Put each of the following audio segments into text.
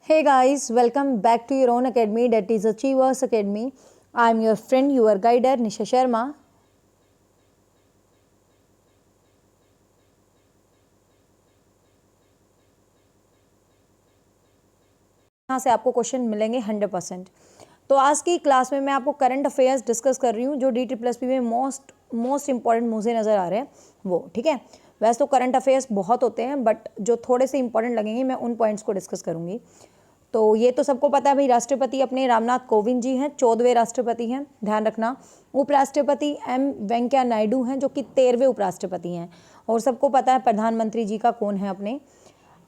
Hey guys, welcome back to your own academy, that is Achievers Academy. I am your friend, your guider, Nisha Sharma. यहाँ से आपको question मिलेंगे 100%। तो आज की क्लास में मैं आपको करंट अफेयर्स डिस्कस कर रही हूँ जो DPPP में मोस्ट इंपॉर्टेंट मुझे नज़र आ रहे हैं वो, ठीक है। वैसे तो करंट अफेयर्स बहुत होते हैं, बट जो थोड़े से इंपॉर्टेंट लगेंगे मैं उन पॉइंट्स को डिस्कस करूँगी। तो ये तो सबको पता है भाई, राष्ट्रपति अपने रामनाथ कोविंद जी हैं, 14वें राष्ट्रपति हैं, ध्यान रखना। उपराष्ट्रपति एम वेंकैया नायडू हैं जो कि 13वें उपराष्ट्रपति हैं। और सबको पता है प्रधानमंत्री जी का कौन है अपने।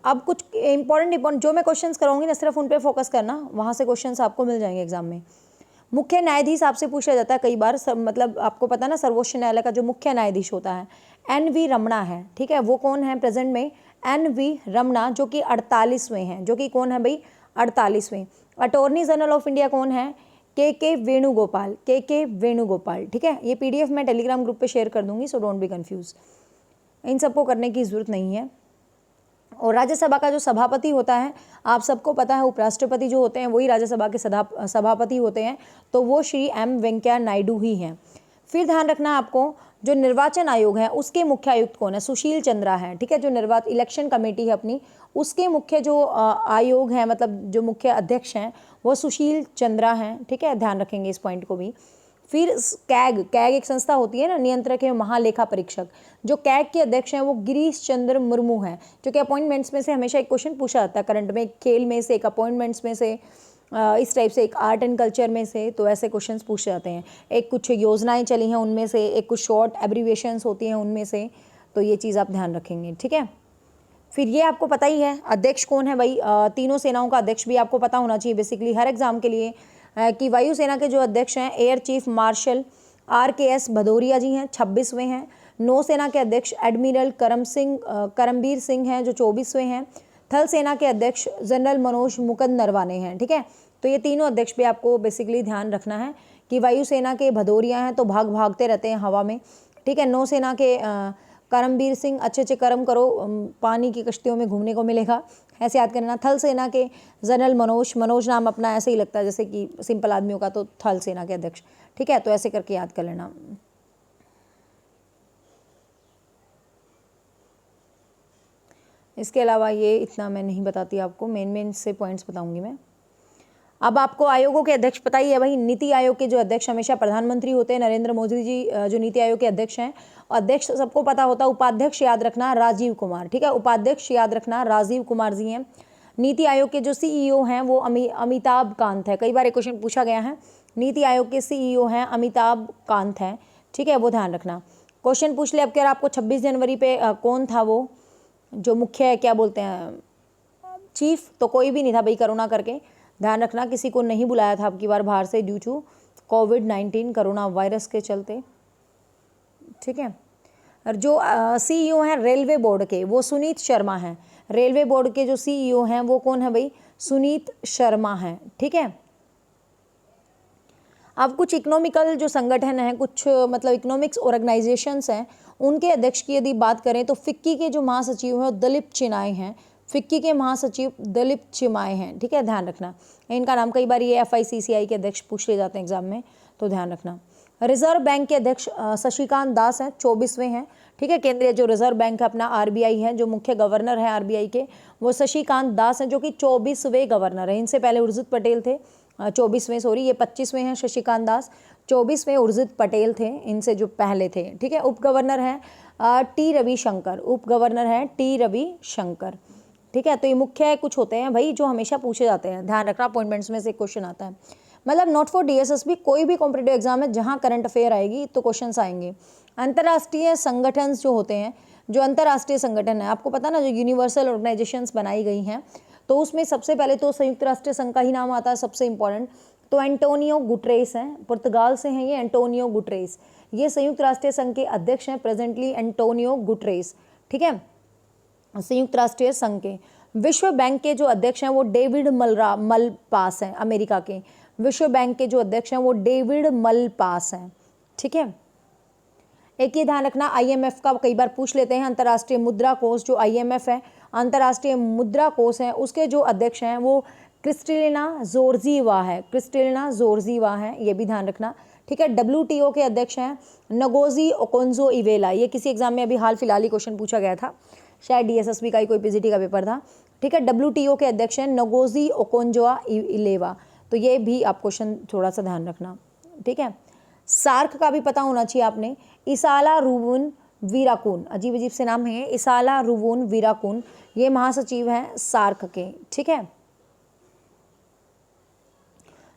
अब कुछ इंपॉर्टेंट जो मैं क्वेश्चंस कराऊंगी ना, सिर्फ उन पे फोकस करना, वहाँ से क्वेश्चंस आपको मिल जाएंगे एग्जाम में। मुख्य न्यायाधीश आपसे पूछा जाता है कई बार, मतलब आपको पता है ना, सर्वोच्च न्यायालय का जो मुख्य न्यायाधीश होता है NV रमणा है, ठीक है। वो कौन है प्रेजेंट में? NV रमणा, जो कि 48वें हैं, जो कि कौन है भाई? 48वें। अटॉर्नी जनरल ऑफ इंडिया कौन है? के वेणुगोपाल, के वेणुगोपाल, ठीक है। ये PDF मैं टेलीग्राम ग्रुप पे शेयर कर दूंगी, सो डोंट बी कंफ्यूज। इन सबको करने की जरूरत नहीं है। और राज्यसभा का जो सभापति होता है, आप सबको पता है उपराष्ट्रपति जो होते हैं वही राज्यसभा के सभापति होते हैं, तो वो श्री M वेंकैया नायडू ही हैं। फिर ध्यान रखना आपको, जो निर्वाचन आयोग है उसके मुख्य आयुक्त कौन है? सुशील चंद्रा है, ठीक है। जो इलेक्शन कमेटी है अपनी, उसके मुख्य जो आयोग है, मतलब जो मुख्य अध्यक्ष हैं वो सुशील चंद्रा हैं, ठीक है। ध्यान रखेंगे इस पॉइंट को भी। फिर कैग एक संस्था होती है ना, नियंत्रक है महालेखा परीक्षक, जो कैग के अध्यक्ष हैं वो गिरीश चंद्र मुर्मू हैं, जो कि अपॉइंटमेंट्स में से हमेशा एक क्वेश्चन पूछा जाता है करंट में, एक खेल में से, एक अपॉइंटमेंट्स में से, इस टाइप से, एक आर्ट एंड कल्चर में से, तो ऐसे क्वेश्चंस पूछे जाते हैं। एक कुछ योजनाएं चली हैं उनमें से, एक कुछ शॉर्ट एब्रीविएशंस होती हैं उनमें से, तो ये चीज़ आप ध्यान रखेंगे, ठीक है। फिर ये आपको पता ही है अध्यक्ष कौन है भाई, तीनों सेनाओं का अध्यक्ष भी आपको पता होना चाहिए बेसिकली हर एग्जाम के लिए, कि वायुसेना के जो अध्यक्ष हैं air chief marshal RKS Bhadauria ji हैं, 26वें हैं। नौसेना के अध्यक्ष एडमिरल करमबीर सिंह हैं जो 24वें हैं। थल सेना के अध्यक्ष जनरल मनोज मुकुंद नरवाने हैं, ठीक है। तो ये तीनों अध्यक्ष भी आपको बेसिकली ध्यान रखना है कि वायुसेना के भदौरिया हैं तो भागते रहते हैं हवा में, ठीक है। नौसेना के करमबीर सिंह, अच्छे कर्म करो, पानी की कश्तियों में घूमने को मिलेगा, ऐसे याद करना। थल सेना के जनरल मनोज नाम अपना ऐसे ही लगता है जैसे कि सिंपल आदमियों का, तो थल सेना के अध्यक्ष, ठीक है। तो ऐसे करके याद कर लेना। इसके अलावा ये इतना मैं नहीं बताती आपको, मेन से पॉइंट्स बताऊंगी मैं। अब आपको आयोगों के अध्यक्ष पता ही है भाई, नीति आयोग के जो अध्यक्ष हमेशा प्रधानमंत्री होते हैं, नरेंद्र मोदी जी जो नीति आयोग के अध्यक्ष हैं। अध्यक्ष सबको पता होता है, उपाध्यक्ष याद रखना राजीव कुमार, ठीक है। उपाध्यक्ष याद रखना राजीव कुमार जी हैं। नीति आयोग के जो CEO हैं वो अमिताभ कांत है, कई बार एक क्वेश्चन पूछा गया है। नीति आयोग के CEO हैं अमिताभ कांत हैं, ठीक है, वो ध्यान रखना। क्वेश्चन पूछ ले अब क्या, आपको 26 जनवरी पे कौन था वो जो मुख्य क्या बोलते हैं चीफ? तो कोई भी नहीं था भाई, कोरोना करके, ध्यान रखना। किसी को नहीं बुलाया था अब की बार बाहर से due to COVID-19 corona virus के चलते, ठीक है। और जो CEO हैं रेलवे बोर्ड के वो सुनीत शर्मा हैं। रेलवे बोर्ड के जो CEO हैं वो कौन है भाई? सुनीत शर्मा हैं, ठीक है। अब कुछ इकोनॉमिकल जो संगठन हैं, कुछ मतलब इकोनॉमिक्स ऑर्गेनाइजेशंस हैं, उनके अध्यक्ष की यदि बात करें तो फिक्की के जो महासचिव हैं दलीप चिनाय हैं। फिक्की के महासचिव दलीप चिमाय हैं, ठीक है, ध्यान रखना इनका नाम। कई बार ये FICCI के अध्यक्ष पूछ ले जाते हैं एग्जाम में, तो ध्यान रखना। रिजर्व बैंक के अध्यक्ष शशिकांत दास हैं, 24वें हैं, ठीक है। केंद्रीय जो रिजर्व बैंक है अपना RBI है, जो मुख्य गवर्नर है RBI के वो शशिकांत दास हैं, जो कि 24वें गवर्नर हैं। इनसे पहले उर्जित पटेल थे, 24वें, सॉरी ये 25वें हैं शशिकांत दास, 24वें उर्जित पटेल थे इनसे जो पहले थे, ठीक है। उप गवर्नर हैं T रविशंकर, उप गवर्नर हैं T रविशंकर, ठीक है। तो ये मुख्य कुछ होते हैं भाई जो हमेशा पूछे जाते हैं, ध्यान रखना। अपॉइंटमेंट्स में से क्वेश्चन आता है, मतलब नॉट फॉर DSSB, कोई भी कॉम्पिटेटिव एग्जाम है जहाँ करंट अफेयर आएगी तो क्वेश्चंस आएंगे। अंतर्राष्ट्रीय संगठन जो होते हैं, जो अंतर्राष्ट्रीय संगठन है, आपको पता ना, जो यूनिवर्सल ऑर्गेनाइजेशंस बनाई गई हैं, तो उसमें सबसे पहले तो संयुक्त राष्ट्र संघ का ही नाम आता है सबसे इंपॉर्टेंट। तो एंटोनियो गुटरेस हैं, पुर्तगाल से हैं ये एंटोनियो गुटरेस, ये संयुक्त राष्ट्र संघ के अध्यक्ष हैं प्रेजेंटली, एंटोनियो गुटरेस, ठीक है, संयुक्त राष्ट्र संघ के। विश्व बैंक के जो अध्यक्ष हैं वो डेविड मलपास हैं, अमेरिका के। विश्व बैंक के जो अध्यक्ष हैं वो डेविड मलपास हैं, ठीक है। एक ये ध्यान रखना, IMF का कई बार पूछ लेते हैं, अंतर्राष्ट्रीय मुद्रा कोष जो IMF है, अंतर्राष्ट्रीय मुद्रा कोष है, उसके जो अध्यक्ष हैं वो क्रिस्टलिना जोर्जीवा है, क्रिस्टलिना जोर्जीवा है, ये भी ध्यान रखना, ठीक है। WTO के अध्यक्ष हैं नगोजी ओकोंजो इवेला, ये किसी एग्जाम में अभी हाल फिलहाल ही क्वेश्चन पूछा गया था, शायद DSSB का ही कोई PGT का पेपर था, ठीक है। WTO के अध्यक्ष हैं नगोजी ओकोंजो इवेला, तो ये भी आप क्वेश्चन थोड़ा सा ध्यान रखना, ठीक है। सार्क का भी पता होना चाहिए आपने, इसाला रुवुन वीराकुन, अजीब अजीब से नाम है, इसाला रुवुन वीराकुन, ये महासचिव हैं सार्क के, ठीक है।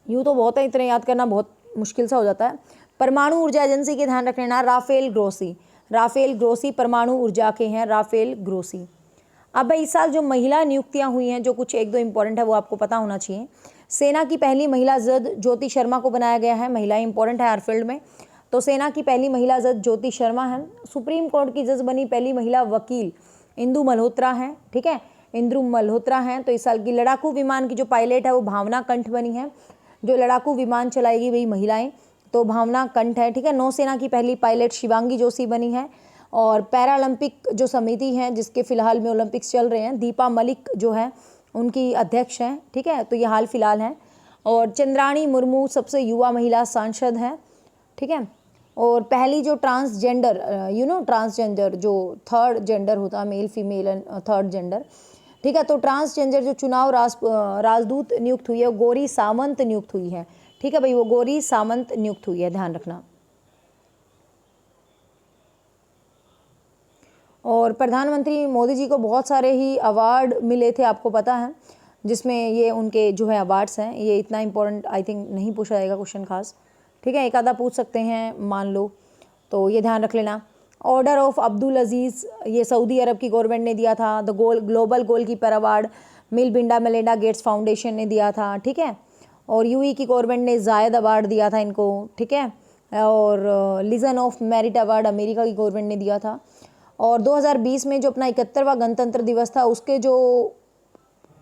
यूँ तो बहुत है, इतने याद करना बहुत मुश्किल सा हो जाता है। परमाणु ऊर्जा एजेंसी के ध्यान रखना, राफेल ग्रोसी, राफेल ग्रोसी परमाणु ऊर्जा के हैं, राफेल ग्रोसी। अब भाई इस साल जो महिला नियुक्तियां हुई हैं, जो कुछ एक दो इंपॉर्टेंट है वो आपको पता होना चाहिए। सेना की पहली महिला जज ज्योति शर्मा को बनाया गया है, महिला इंपॉर्टेंट है हर फील्ड में, तो सेना की पहली महिला जज ज्योति शर्मा है। सुप्रीम कोर्ट की जज बनी पहली महिला वकील इंदु मल्होत्रा हैं, ठीक है, इंदु मल्होत्रा हैं। तो इस साल की लड़ाकू विमान की जो पायलट है वो भावना कंठ बनी है, जो लड़ाकू विमान चलाएगी वही महिलाएं, तो भावना कंठ है, ठीक है। नौसेना की पहली पायलट शिवांगी जोशी बनी है, और पैरालंपिक जो समिति है जिसके फिलहाल में ओलंपिक्स चल रहे हैं, दीपा मलिक जो है उनकी अध्यक्ष हैं, ठीक है, तो ये हाल फिलहाल हैं। और चंद्राणी मुर्मू सबसे युवा महिला सांसद हैं, ठीक है। और पहली जो ट्रांसजेंडर ट्रांसजेंडर जो थर्ड जेंडर होता है, male female and third gender, ठीक है, तो ट्रांसजेंडर जो चुनाव राजदूत नियुक्त हुई है, गौरी सामंत नियुक्त हुई है, ठीक है भाई, वो गौरी सामंत नियुक्त हुई है, ध्यान रखना। और प्रधानमंत्री मोदी जी को बहुत सारे ही अवार्ड मिले थे, आपको पता है, जिसमें ये उनके जो है अवार्ड्स हैं, ये इतना इंपॉर्टेंट आई थिंक नहीं पूछा जाएगा क्वेश्चन खास, ठीक है, एक आधा पूछ सकते हैं मान लो, तो ये ध्यान रख लेना। ऑर्डर ऑफ अब्दुल अजीज़ ये सऊदी अरब की गवर्नमेंट ने दिया था। द ग्लोबल गोलकीपर अवार्ड मिल बिंडा मेलिंडा गेट्स फाउंडेशन ने दिया था, ठीक है। और UAE की गवर्नमेंट ने जायद अवार्ड दिया था इनको, ठीक है। और legion of merit award America की गवर्नमेंट ने दिया था। और 2020 में जो अपना 71वां गणतंत्र दिवस था, उसके जो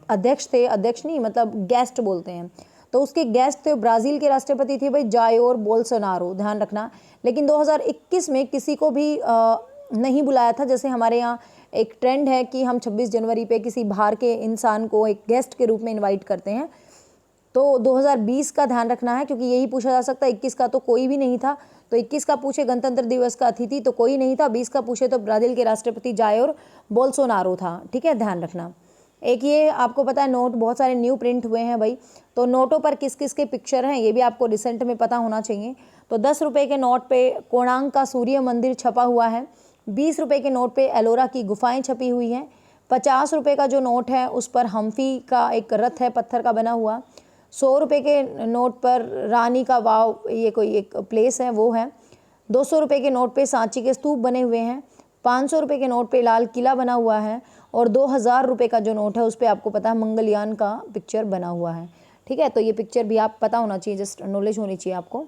अध्यक्ष थे, अध्यक्ष नहीं मतलब गेस्ट बोलते हैं, तो उसके गेस्ट थे ब्राज़ील के राष्ट्रपति थे भाई जायोर बोल्सोनारो, ध्यान रखना। लेकिन 2021 में किसी को भी नहीं बुलाया था, जैसे हमारे यहाँ एक ट्रेंड है कि हम 26 जनवरी पे किसी बाहर के इंसान को एक गेस्ट के रूप में इनवाइट करते हैं, तो 2020 का ध्यान रखना है, क्योंकि यही पूछा जा सकता है। 21 का तो कोई भी नहीं था, तो 21 का पूछे गणतंत्र दिवस का अतिथि तो कोई नहीं था, 20 का पूछे तो ब्राज़ील के राष्ट्रपति जायोर बोल्सोनारो था, ठीक है, ध्यान रखना। एक ये आपको पता है नोट बहुत सारे न्यू प्रिंट हुए हैं भाई, तो नोटों पर किस किस के पिक्चर हैं ये भी आपको रिसेंट में पता होना चाहिए। तो 10 रुपये के नोट पे कोणार्क का सूर्य मंदिर छपा हुआ है, 20 रुपये के नोट पे एलोरा की गुफाएं छपी हुई हैं, 50 रुपये का जो नोट है उस पर हम्फी का एक रथ है पत्थर का बना हुआ, 100 रुपये के नोट पर रानी का वाव ये कोई एक प्लेस है वो है, 200 रुपये के नोट पे सांची के स्तूप बने हुए हैं, 500 रुपये के नोट पे लाल किला बना हुआ है, और 2000 रुपये का जो नोट है उस पर आपको पता है मंगलयान का पिक्चर बना हुआ है, ठीक है। तो ये पिक्चर भी आप पता होना चाहिए, जस्ट नॉलेज होनी चाहिए आपको।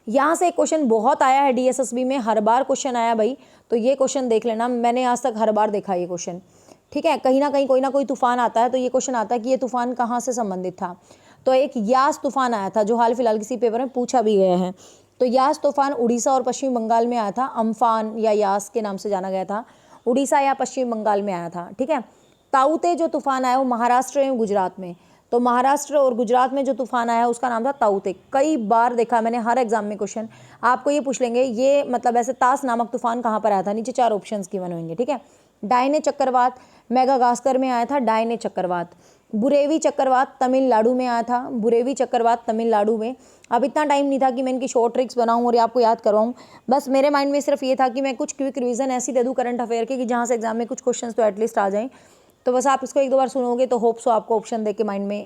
यहाँ से एक क्वेश्चन बहुत आया है DSSB में, हर बार क्वेश्चन आया भाई, तो ये क्वेश्चन देख लेना, मैंने आज तक हर बार देखा ये क्वेश्चन, ठीक है। कहीं ना कहीं कोई ना कोई तूफान आता है, तो ये क्वेश्चन आता है कि ये तूफान कहाँ से संबंधित था। तो एक यास तूफान आया था जो हाल फिलहाल किसी पेपर में पूछा भी गया है, तो यास तूफान उड़ीसा और पश्चिम बंगाल में आया था, अम्फान या यास के नाम से जाना गया था, उड़ीसा या पश्चिम बंगाल में आया था, ठीक है। ताउते जो तूफान आया वो महाराष्ट्र एवं गुजरात में, तो महाराष्ट्र और गुजरात में जो तूफान आया उसका नाम था ताउते। कई बार देखा मैंने हर एग्जाम में क्वेश्चन आपको ये पूछ लेंगे, ये मतलब ऐसे तास नामक तूफान कहाँ पर आया था, नीचे 4 ऑप्शंस गिवन होंगे, ठीक है। डायने चक्रवात मेगागास्कर में आया था, डायने चक्रवात। बुरेवी चक्रवात तमिलनाडु में आया था, बुरेवी चक्रवात तमिलनाडु में। अब इतना टाइम नहीं था कि मैं इनकी शॉर्ट ट्रिक्स बनाऊं और ये आपको याद करवाऊं, बस मेरे माइंड में सिर्फ ये था कि मैं कुछ क्विक रिवीजन ऐसी दे दूं करंट अफेयर के कि जहाँ से एग्जाम में कुछ क्वेश्चंस तो एटलीस्ट आ जाएं। तो बस आप इसको एक दो बार सुनोगे तो होप सो आपको ऑप्शन दे के माइंड में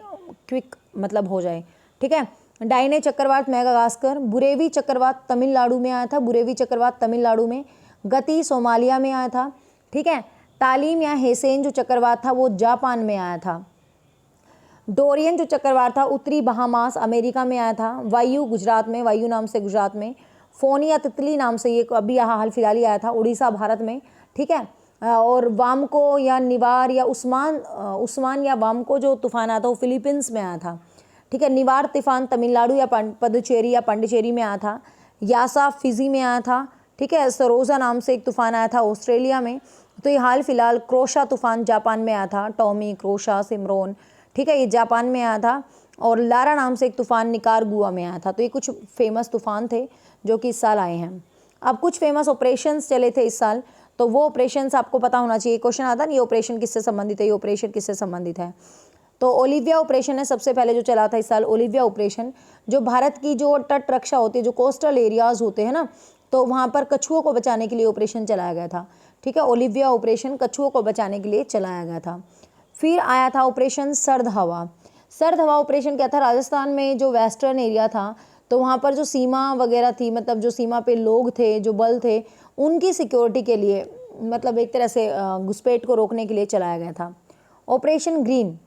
क्विक मतलब हो जाए, ठीक है। डायने चक्रवात मेगागास्कर, बुरेवी चक्रवात तमिलनाडु में आया था, बुरेवी चक्रवात तमिलनाडु में। गति सोमालिया में आया था, ठीक है। तालीम या हेसेन जो चक्रवात था वो जापान में आया था। डोरियन जो चक्रवात था उत्तरी बहामास अमेरिका में आया था। वायु गुजरात में, वायु नाम से गुजरात में। फोनी या तितली नाम से ये अभी यहाँ हाल फिलहाल ही आया था, उड़ीसा भारत में, ठीक है। और वामको या निवार या उस्मान या वामको जो तूफान आया था वो फिलीपींस में आया था, ठीक है। निवार तूफान तमिलनाडु या पदुचेरी या पांडिचेरी में आया था। यासा फिजी में आया था, ठीक है। सरोजा नाम से एक तूफान आया था ऑस्ट्रेलिया में। तो ये हाल फिलहाल क्रोशा तूफान जापान में आया था, टॉमी क्रोशा सिमरोन, ठीक है, ये जापान में आया था। और लारा नाम से एक तूफान निकारागुआ में आया था। तो ये कुछ फेमस तूफान थे जो कि इस साल आए हैं। अब कुछ फेमस ऑपरेशंस चले थे इस साल, तो वो ऑपरेशंस आपको पता होना चाहिए। क्वेश्चन आता है, ये ऑपरेशन किससे संबंधित है, ये ऑपरेशन किससे संबंधित है। तो ओलिविया ऑपरेशन है सबसे पहले जो चला था इस साल, ओलिविया ऑपरेशन, जो भारत की जो तट रक्षा होती है, जो कोस्टल एरियाज होते हैं ना, तो वहाँ पर कछुओं को बचाने के लिए ऑपरेशन चलाया गया था। ठीक है, ओलिविया ऑपरेशन कछुओं को बचाने के लिए चलाया गया था। फिर आया था ऑपरेशन सर्द हवा। सर्द हवा ऑपरेशन क्या था, राजस्थान में जो वेस्टर्न एरिया था, तो वहाँ पर जो सीमा वगैरह थी, मतलब जो सीमा पे लोग थे, जो बल थे, उनकी सिक्योरिटी के लिए, मतलब एक तरह से घुसपैठ को रोकने के लिए चलाया गया था। ऑपरेशन ग्रीन,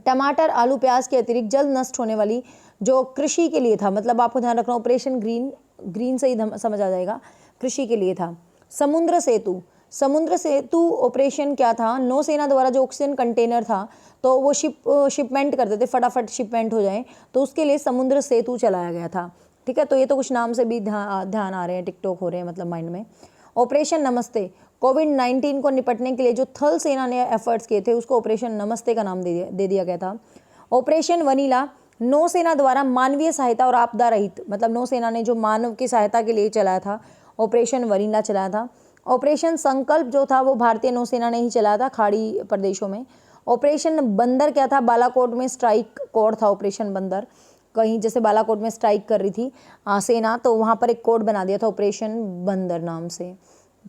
टमाटर आलू प्याज के अतिरिक्त जल्द नष्ट होने वाली जो कृषि के लिए था, मतलब आपको ध्यान रखना ऑपरेशन ग्रीन, ग्रीन से ही समझ आ जाएगा, कृषि के लिए था। समुद्र सेतु, समुद्र सेतु ऑपरेशन क्या था, नौसेना द्वारा जो ऑक्सीजन कंटेनर था, तो वो शिपमेंट करते थे, फटाफट शिपमेंट हो जाए, तो उसके लिए समुद्र सेतु चलाया गया था। ठीक है, तो ये तो कुछ नाम से भी ध्यान आ रहे हैं, टिकटॉक हो रहे हैं मतलब माइंड में। ऑपरेशन नमस्ते, कोविड-19 को निपटने के लिए जो थल सेना ने एफर्ट्स किए थे, उसको ऑपरेशन नमस्ते का नाम दे दिया गया था। ऑपरेशन वनीला, नौसेना द्वारा मानवीय सहायता और आपदा रहित, मतलब नौसेना ने जो मानव की सहायता के लिए चलाया था, ऑपरेशन वनीला चलाया था। ऑपरेशन संकल्प जो था वो भारतीय नौसेना ने ही चलाया था खाड़ी प्रदेशों में। ऑपरेशन बंदर क्या था, बालाकोट में स्ट्राइक कोड था ऑपरेशन बंदर, कहीं जैसे बालाकोट में स्ट्राइक कर रही थी सेना, तो वहाँ पर एक कोड बना दिया था ऑपरेशन बंदर नाम से।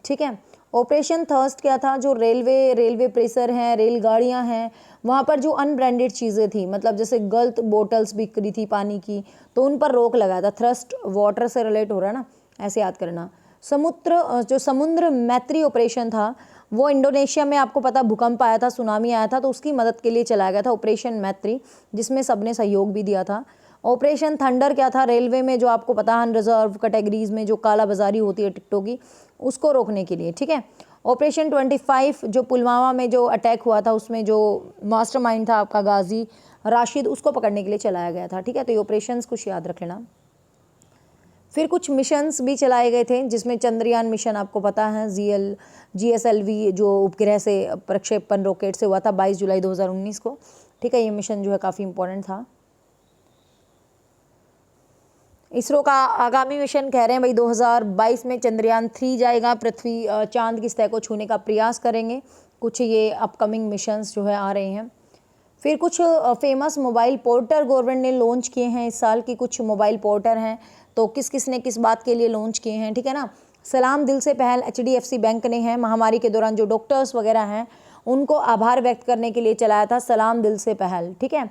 ठीक है, ऑपरेशन थर्स्ट क्या था, जो रेलवे प्रेशर हैं, रेलगाड़ियाँ हैं, वहाँ पर जो अनब्रांडेड चीज़ें थी, मतलब जैसे गलत बोटल्स बिक रही थी पानी की, तो उन पर रोक लगाया था। थ्रस्ट वाटर से रिलेट हो रहा है ना, ऐसे याद करना। समुद्र मैत्री ऑपरेशन था, वो इंडोनेशिया में आपको पता भूकंप आया था, सुनामी आया था, तो उसकी मदद के लिए चलाया गया था ऑपरेशन मैत्री, जिसमें सबने सहयोग भी दिया था। ऑपरेशन थंडर क्या था, रेलवे में जो आपको पता है अनरिजर्व कैटेगरीज में जो काला बाजारी होती है टिकटों की, उसको रोकने के लिए। ठीक है, ऑपरेशन 25 जो पुलवामा में जो अटैक हुआ था, उसमें जो मास्टरमाइंड था आपका गाजी राशिद, उसको पकड़ने के लिए चलाया गया था। ठीक है, तो ये ऑपरेशंस कुछ याद रख लेना। फिर कुछ मिशंस भी चलाए गए थे, जिसमें चंद्रयान मिशन आपको पता है, GSLV जो उपग्रह से प्रक्षेपण रॉकेट से हुआ था 22 जुलाई 2019 को। ठीक है, ये मिशन जो है काफ़ी इंपॉर्टेंट था। इसरो का आगामी मिशन कह रहे हैं भाई 2022 में चंद्रयान 3 जाएगा, पृथ्वी चांद की सतह को छूने का प्रयास करेंगे। कुछ ये अपकमिंग मिशंस जो है आ रहे हैं। फिर कुछ फेमस मोबाइल पोर्टर गवर्नमेंट ने लॉन्च किए हैं इस साल की, कुछ मोबाइल पोर्टर हैं, तो किस ने किस बात के लिए लॉन्च किए हैं। ठीक है ना, सलाम दिल से पहल HDFC बैंक ने है, महामारी के दौरान जो डॉक्टर्स वगैरह हैं उनको आभार व्यक्त करने के लिए चलाया था सलाम दिल से पहल। ठीक है,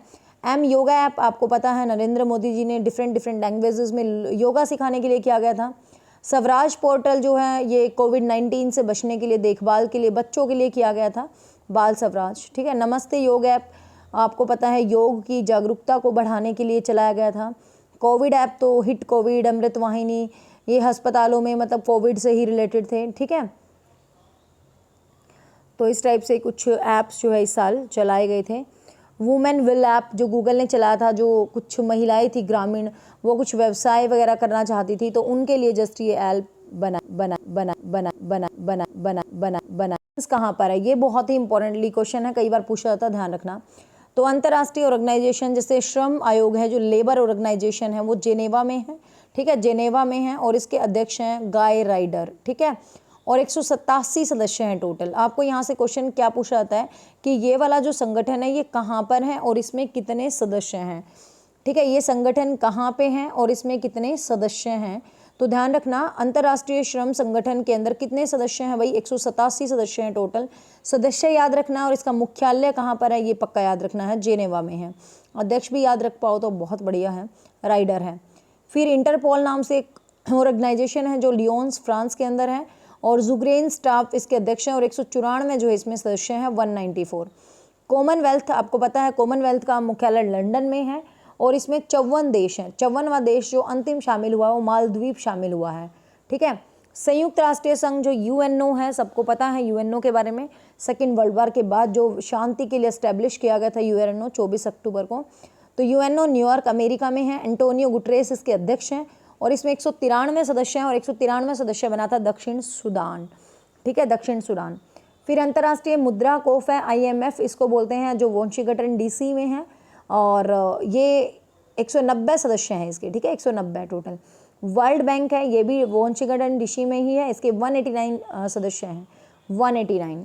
योगा ऐप आपको पता है नरेंद्र मोदी जी ने डिफरेंट लैंग्वेजेस में योगा सिखाने के लिए किया गया था। स्वराज पोर्टल जो है ये कोविड-19 से बचने के लिए, देखभाल के लिए, बच्चों के लिए किया गया था, बाल स्वराज। ठीक है, नमस्ते योग ऐप आपको पता है योग की जागरूकता को बढ़ाने के लिए चलाया गया था। कोविड ऐप तो हिट कोविड, अमृत वाहिनी, ये अस्पतालों में मतलब कोविड से ही रिलेटेड थे। ठीक है, तो इस टाइप से कुछ ऐप्स जो है इस साल चलाए गए थे। वुमेन विल ऐप जो गूगल ने चलाया था, जो कुछ महिलाएं थी ग्रामीण, वो कुछ व्यवसाय वगैरह करना चाहती थी, तो उनके लिए जस्ट ये ऐप बना कहाँ पर है, ये बहुत ही इंपॉर्टेंटली क्वेश्चन है, कई बार पूछा जाता है, ध्यान रखना। तो अंतर्राष्ट्रीय ऑर्गेनाइजेशन जैसे श्रम आयोग है, जो लेबर ऑर्गेनाइजेशन है, वो जेनेवा में है। ठीक है, जेनेवा में है, और इसके अध्यक्ष हैं गाय राइडर। ठीक है, और 187 सदस्य हैं टोटल। आपको यहाँ से क्वेश्चन क्या पूछा जाता है कि ये वाला जो संगठन है ये कहाँ पर है और इसमें कितने सदस्य हैं। ठीक है, ये संगठन कहाँ पे है और इसमें कितने सदस्य हैं, तो ध्यान रखना अंतर्राष्ट्रीय श्रम संगठन के अंदर कितने सदस्य हैं भाई, 187 सदस्य हैं टोटल। सदस्य याद रखना, और इसका मुख्यालय कहाँ पर है ये पक्का याद रखना है, जेनेवा में है। अध्यक्ष भी याद रख पाओ तो बहुत बढ़िया है, राइडर है। फिर इंटरपोल नाम से एक ऑर्गेनाइजेशन है जो लियोन्स फ्रांस के अंदर है, और जुग्रेन स्टाफ इसके अध्यक्ष हैं, और 194 जो है इसमें सदस्य हैं 194। कॉमनवेल्थ आपको पता है, कॉमनवेल्थ का मुख्यालय लंदन में है, और इसमें 54 देश हैं। 54वां देश जो अंतिम शामिल हुआ वो मालदीव शामिल हुआ है। ठीक है, संयुक्त राष्ट्रीय संघ जो UNO है, सबको पता है UNO के बारे में, सेकेंड वर्ल्ड वॉर के बाद जो शांति के लिए एस्टेब्लिश किया गया था UNO 24 अक्टूबर को, तो UNO न्यूयॉर्क अमेरिका में है। एंटोनियो गुटरेस इसके अध्यक्ष हैं, और इसमें 193 सदस्य हैं, और 193 सदस्य बना था दक्षिण सूडान। ठीक है, दक्षिण सूडान। फिर अंतर्राष्ट्रीय मुद्रा कोष है IMF, इसको बोलते हैं, जो वाशिंगटन DC में है, और ये 190 सदस्य हैं इसके, ठीक है, 190 टोटल। वर्ल्ड बैंक है, ये भी वाशिंगटन DC में ही है, इसके 189 सदस्य हैं, 189,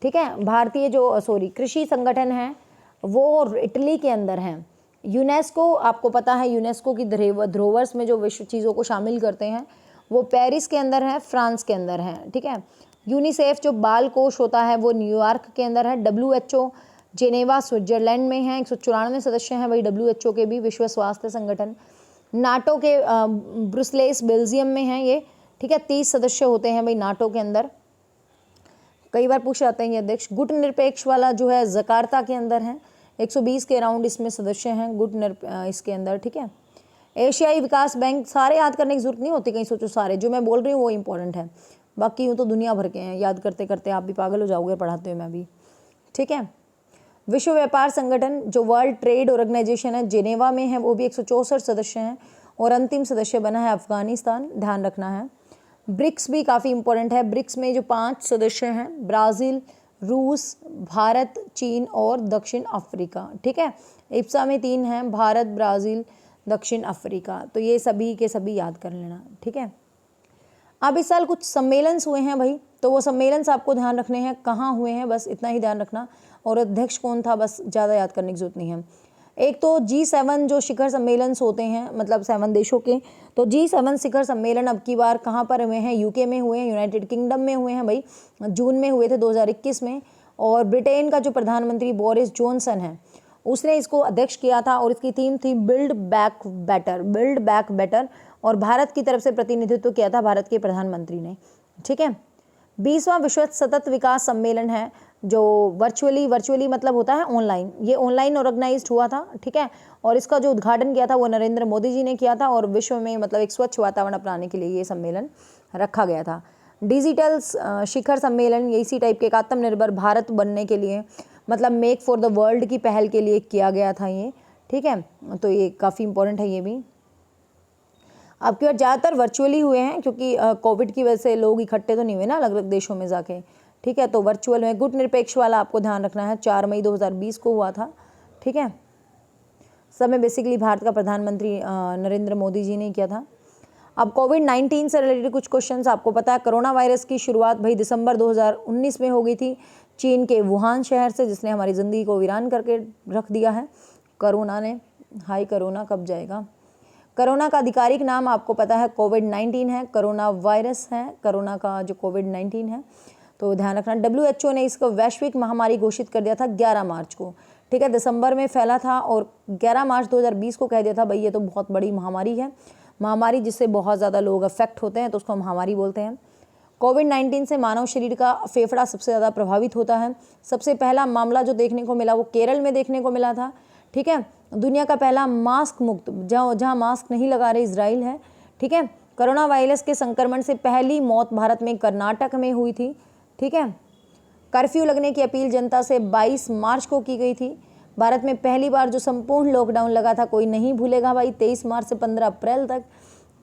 ठीक है। भारतीय जो कृषि संगठन है वो इटली के अंदर है। यूनेस्को, आपको पता है यूनेस्को की धरोहर में जो विश्व चीज़ों को शामिल करते हैं वो पेरिस के अंदर है, फ्रांस के अंदर है, ठीक है। यूनिसेफ जो बाल कोष होता है वो न्यूयॉर्क के अंदर है। WHO जेनेवा स्विट्जरलैंड में है, 194 सदस्य हैं भाई WHO के भी, विश्व स्वास्थ्य संगठन। नाटो के ब्रुसेल्स बेल्जियम में है ये, ठीक है, 30 सदस्य होते हैं भाई नाटो के अंदर, कई बार पूछ जाते हैं ये अध्यक्ष। गुट निरपेक्ष वाला जो है जकार्ता के अंदर है, 120 के अराउंड इसमें सदस्य हैं इसके अंदर, ठीक है। एशियाई विकास बैंक, सारे याद करने की जरूरत नहीं होती, कहीं सोचो सारे जो मैं बोल रही हूँ वो इंपॉर्टेंट है, बाकी यूँ तो दुनिया भर के हैं, याद करते करते आप भी पागल हो जाओगे पढ़ाते हुए मैं भी, ठीक है। विश्व व्यापार संगठन जो वर्ल्ड ट्रेड ऑर्गेनाइजेशन है जेनेवा में है, वो भी 164 सदस्य हैं, और अंतिम सदस्य बना है अफगानिस्तान, ध्यान रखना है। ब्रिक्स भी काफ़ी इंपॉर्टेंट है। ब्रिक्स में जो 5 सदस्य हैं, ब्राज़ील, रूस, भारत, चीन और दक्षिण अफ्रीका, ठीक है। इप्सा में 3 हैं, भारत, ब्राज़ील, दक्षिण अफ्रीका, तो ये सभी के सभी याद कर लेना, ठीक है। अब इस साल कुछ सम्मेलन हुए हैं भाई, तो वो सम्मेलन आपको ध्यान रखने हैं, कहाँ हुए हैं बस इतना ही ध्यान रखना, और अध्यक्ष कौन था बस, ज़्यादा याद करने की जरूरत नहीं है। एक तो G7 जो शिखर सम्मेलन होते हैं, मतलब 7 देशों के, तो G7 शिखर सम्मेलन अब की बार कहाँ पर हुए हैं, UK में हुए हैं, यूनाइटेड किंगडम में हुए हैं भाई, जून में हुए थे 2021 में, और ब्रिटेन का जो प्रधानमंत्री बोरिस जॉनसन है उसने इसको अध्यक्ष किया था, और इसकी थीम थी build back better, build back better, और भारत की तरफ से प्रतिनिधित्व किया था भारत के प्रधानमंत्री ने, ठीक है। 20वां विश्व सतत विकास सम्मेलन है जो वर्चुअली मतलब होता है ऑनलाइन, ये ऑनलाइन ऑर्गेनाइज्ड हुआ था, ठीक है, और इसका जो उद्घाटन किया था वो नरेंद्र मोदी जी ने किया था, और विश्व में मतलब एक स्वच्छ वातावरण अपनाने के लिए ये सम्मेलन रखा गया था। डिजिटल शिखर सम्मेलन ये इसी टाइप के, एक आत्मनिर्भर भारत बनने के लिए, मतलब मेक फॉर द वर्ल्ड की पहल के लिए किया गया था ये, ठीक है, तो ये काफ़ी इंपॉर्टेंट है ये भी। अब की बार ज़्यादातर वर्चुअली हुए हैं, क्योंकि कोविड की वजह से लोग इकट्ठे तो नहीं हुए ना अलग अलग देशों में जाके, ठीक है, तो वर्चुअल में। गुट निरपेक्ष वाला आपको ध्यान रखना है, 4 मई 2020 को हुआ था, ठीक है, सब में बेसिकली भारत का प्रधानमंत्री नरेंद्र मोदी जी ने किया था। अब कोविड-19 से रिलेटेड कुछ क्वेश्चंस, आपको पता है कोरोना वायरस की शुरुआत भाई दिसंबर 2019 में हो गई थी चीन के वुहान शहर से, जिसने हमारी ज़िंदगी को वीरान करके रख दिया है कोरोना ने। हाय कोरोना कब जाएगा। कोरोना का आधिकारिक नाम आपको पता है कोविड-19 है, कोरोना वायरस है कोरोना का जो कोविड-19 है, तो ध्यान रखना। WHO ने इसको वैश्विक महामारी घोषित कर दिया था 11 मार्च को, ठीक है, दिसंबर में फैला था और 11 मार्च 2020 को कह दिया था भाई ये तो बहुत बड़ी महामारी है, महामारी जिससे बहुत ज़्यादा लोग अफेक्ट होते हैं, तो उसको महामारी बोलते हैं। कोविड-19 से मानव शरीर का फेफड़ा सबसे ज़्यादा प्रभावित होता है। सबसे पहला मामला जो देखने को मिला वो केरल में देखने को मिला था, ठीक है। दुनिया का पहला मास्क मुक्त, जहाँ मास्क नहीं लगा रहे, इजराइल है, ठीक है। कोरोना वायरस के संक्रमण से पहली मौत भारत में कर्नाटक में हुई थी, ठीक है। कर्फ्यू लगने की अपील जनता से 22 मार्च को की गई थी। भारत में पहली बार जो संपूर्ण लॉकडाउन लगा था, कोई नहीं भूलेगा भाई, 23 मार्च से 15 अप्रैल तक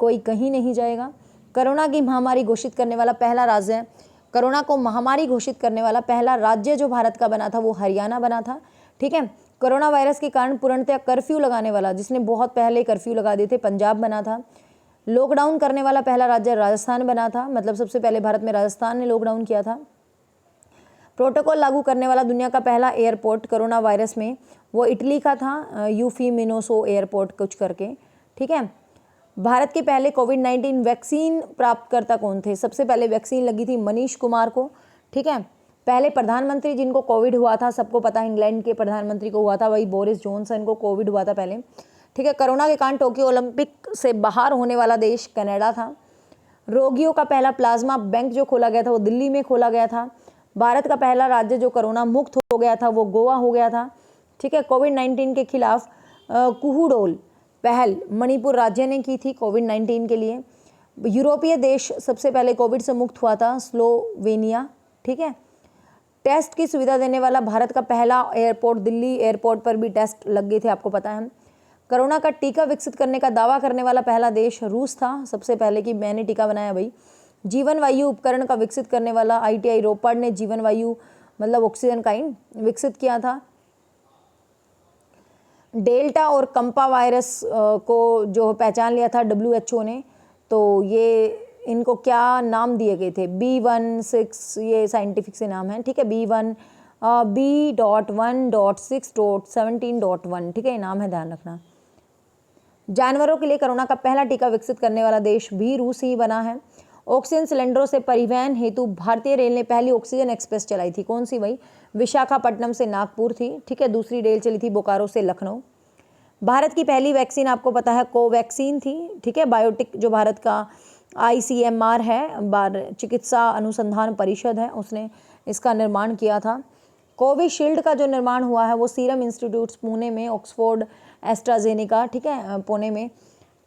कोई कहीं नहीं जाएगा। कोरोना की महामारी घोषित करने वाला पहला राज्य है, कोरोना को महामारी घोषित करने वाला पहला राज्य जो भारत का बना था वो हरियाणा बना था, ठीक है। कोरोना वायरस के कारण पूर्णतः कर्फ्यू लगाने वाला, जिसने बहुत पहले कर्फ्यू लगा दिए थे, पंजाब बना था। लॉकडाउन करने वाला पहला राज्य राजस्थान बना था, मतलब सबसे पहले भारत में राजस्थान ने लॉकडाउन किया था। प्रोटोकॉल लागू करने वाला दुनिया का पहला एयरपोर्ट कोरोना वायरस में वो इटली का था, यूफी मिनोसो एयरपोर्ट कुछ करके, ठीक है। भारत के पहले कोविड-19 वैक्सीन प्राप्तकर्ता कौन थे? सबसे पहले वैक्सीन लगी थी मनीष कुमार को, ठीक है। पहले प्रधानमंत्री जिनको कोविड हुआ था, सबको पता है इंग्लैंड के प्रधानमंत्री को हुआ था, वही बोरिस जॉनसन को कोविड हुआ था पहले, ठीक है। कोरोना के कारण टोक्यो ओलंपिक से बाहर होने वाला देश कनाडा था। रोगियों का पहला प्लाज्मा बैंक जो खोला गया था वो दिल्ली में खोला गया था। भारत का पहला राज्य जो कोरोना मुक्त हो गया था वो गोवा हो गया था, ठीक है। कोविड-19 के खिलाफ कुहुडोल पहल मणिपुर राज्य ने की थी कोविड-19 के लिए। यूरोपीय देश सबसे पहले कोविड से मुक्त हुआ था स्लोवेनिया, ठीक है। टेस्ट की सुविधा देने वाला भारत का पहला एयरपोर्ट, दिल्ली एयरपोर्ट पर भी टेस्ट लग गए थे, आपको पता है। कोरोना का टीका विकसित करने का दावा करने वाला पहला देश रूस था, सबसे पहले कि मैंने टीका बनाया भाई, जीवन वायु उपकरण का विकसित करने वाला ITI रोपड़ ने जीवन वायु मतलब ऑक्सीजन काइंड विकसित किया था। डेल्टा और कंपा वायरस को जो पहचान लिया था WHO ने, तो ये इनको क्या नाम दिए गए थे? B16, ये साइंटिफिक से नाम है, ठीक है। B.1.6.17.1, ठीक है, ये नाम है, ध्यान रखना। जानवरों के लिए कोरोना का पहला टीका विकसित करने वाला देश भी रूस ही बना है। ऑक्सीजन सिलेंडरों से परिवहन हेतु भारतीय रेल ने पहली ऑक्सीजन एक्सप्रेस चलाई थी, कौन सी भाई? विशाखापट्टनम से नागपुर थी, ठीक है। दूसरी रेल चली थी बोकारो से लखनऊ। भारत की पहली वैक्सीन आपको पता है कोवैक्सीन थी, ठीक है। बायोटिक जो भारत का ICMR है, चिकित्सा अनुसंधान परिषद है, उसने इसका निर्माण किया था। कोविशील्ड का जो निर्माण हुआ है वो सीरम इंस्टीट्यूट पुणे में, ऑक्सफोर्ड एस्ट्राजेनेका, ठीक है, पुणे में।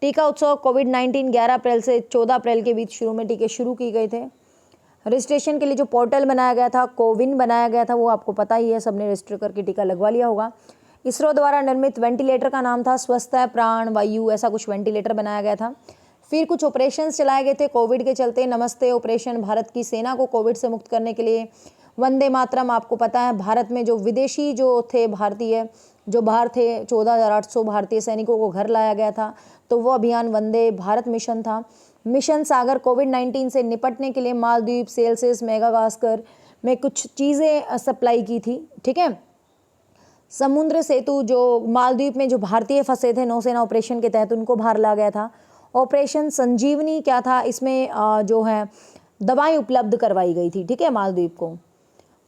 टीका उत्सव कोविड-19 11 अप्रैल से 14 अप्रैल के बीच शुरू में टीके शुरू किए गए थे। रजिस्ट्रेशन के लिए जो पोर्टल बनाया गया था, कोविन बनाया गया था, वो आपको पता ही है, सबने रजिस्टर करके टीका लगवा लिया होगा। इसरो द्वारा निर्मित वेंटिलेटर का नाम था स्वस्थ प्राण वायु, ऐसा कुछ वेंटिलेटर बनाया गया था। फिर कुछ ऑपरेशंस चलाए गए थे कोविड के चलते। नमस्ते ऑपरेशन, भारत की सेना को कोविड से मुक्त करने के लिए। वंदे मातरम, आपको पता है भारत में जो विदेशी जो थे भारतीय जो बाहर थे, 14,800 भारतीय सैनिकों को घर लाया गया था, तो वो अभियान वंदे भारत मिशन था। मिशन सागर कोविड-19 से निपटने के लिए मालदीव, सेल्सियस, मेडागास्कर में कुछ चीज़ें सप्लाई की थी, ठीक है। समुद्र सेतु जो मालदीव में जो भारतीय फंसे थे नौसेना ऑपरेशन के तहत, उनको बाहर लाया गया था। ऑपरेशन संजीवनी क्या था? इसमें जो है दवाएं उपलब्ध करवाई गई थी, ठीक है, मालदीव को।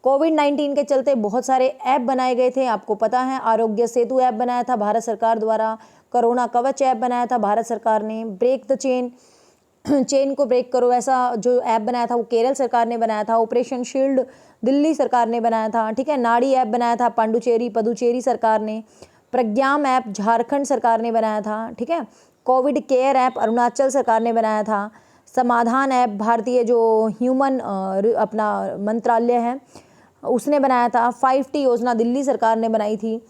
कोविड-19 के चलते बहुत सारे ऐप बनाए गए थे, आपको पता है। आरोग्य सेतु ऐप बनाया था भारत सरकार द्वारा। कोरोना कवच ऐप बनाया था भारत सरकार ने। ब्रेक द चेन को ब्रेक करो, ऐसा जो ऐप बनाया था वो केरल सरकार ने बनाया था। ऑपरेशन शील्ड दिल्ली सरकार ने बनाया था, ठीक है। नाड़ी ऐप बनाया था पुडुचेरी सरकार ने। प्रज्ञाम ऐप झारखंड सरकार ने बनाया था, ठीक है। कोविड केयर ऐप अरुणाचल सरकार ने बनाया था। समाधान ऐप भारतीय जो ह्यूमन अपना मंत्रालय है उसने बनाया था। 5T योजना दिल्ली सरकार ने बनाई थी।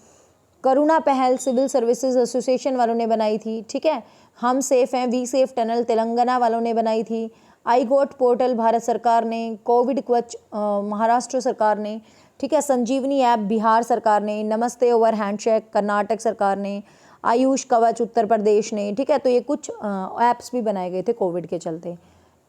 करुणा पहल सिविल सर्विसेज एसोसिएशन वालों ने बनाई थी, ठीक है। हम सेफ हैं, वी सेफ टनल तेलंगाना वालों ने बनाई थी। आई गोट पोर्टल भारत सरकार ने। कोविड कवच महाराष्ट्र सरकार ने, ठीक है। संजीवनी ऐप बिहार सरकार ने। नमस्ते ओवर हैंडशेक कर्नाटक सरकार ने। आयुष कवच उत्तर प्रदेश ने, ठीक है। तो ये कुछ ऐप्स भी बनाए गए थे कोविड के चलते,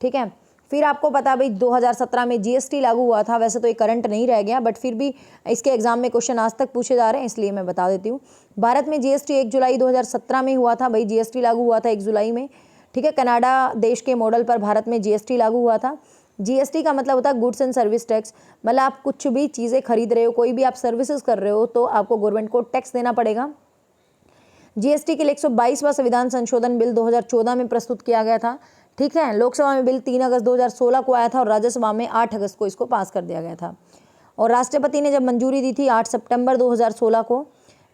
ठीक है। फिर आपको पता भाई 2017 में GST लागू हुआ था। वैसे तो ये करंट नहीं रह गया, बट फिर भी इसके एग्जाम में क्वेश्चन आज तक पूछे जा रहे हैं, इसलिए मैं बता देती हूँ। भारत में GST 1 जुलाई 2017 में हुआ था भाई, GST लागू हुआ था 1 जुलाई में, ठीक है। कनाडा देश के मॉडल पर भारत में GST लागू हुआ था। GST का मतलब होता है गुड्स एंड सर्विस टैक्स, मतलब आप कुछ भी चीज़ें खरीद रहे हो, कोई भी आप सर्विसेज कर रहे हो, तो आपको गवर्नमेंट को टैक्स देना पड़ेगा। GST के लिए 122वां संविधान संशोधन बिल 2014 में प्रस्तुत किया गया था, ठीक है। लोकसभा में बिल 3 अगस्त 2016 को आया था और राज्यसभा में 8 अगस्त को इसको पास कर दिया गया था। और राष्ट्रपति ने जब मंजूरी दी थी 8 सितंबर 2016 को।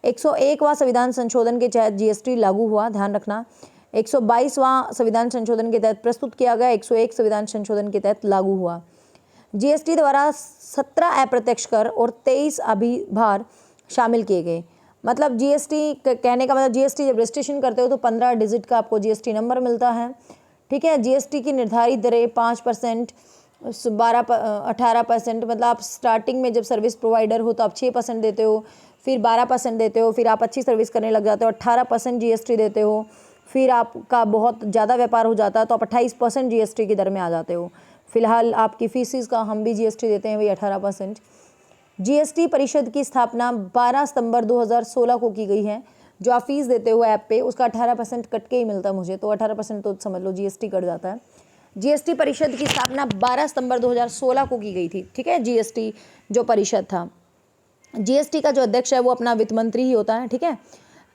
101वां संविधान संशोधन के तहत GST लागू हुआ, ध्यान रखना। 122वां संविधान संशोधन के तहत प्रस्तुत किया गया, 101 संविधान संशोधन के तहत लागू हुआ। GST द्वारा 17 अप्रत्यक्ष कर और 23 अभिभार शामिल किए गए। मतलब GST कहने का मतलब GST जब रजिस्ट्रेशन करते हो तो 15 डिजिट का आपको GST नंबर मिलता है, ठीक है। GST की निर्धारित दरें 5%, 18%, मतलब आप स्टार्टिंग में जब सर्विस प्रोवाइडर हो तो आप 6% देते हो, फिर 12% देते हो, फिर आप अच्छी सर्विस करने लग जाते हो 18% GST देते हो, फिर आपका बहुत ज़्यादा व्यापार हो जाता है तो आप 28% GST की दर में आ जाते हो। फिलहाल आपकी फीसिस का हम भी GST देते हैं भाई 18%। GST परिषद की स्थापना 12 सितंबर 2016 को की गई है। जो आप फीस देते हो ऐप पे उसका 18% कट के ही मिलता है मुझे, तो 18% तो समझ लो GST कट जाता है। GST परिषद की स्थापना 12 सितंबर 2016 को की गई थी, ठीक है। GST जो परिषद था, GST का जो अध्यक्ष है वो अपना वित्त मंत्री ही होता है, ठीक है।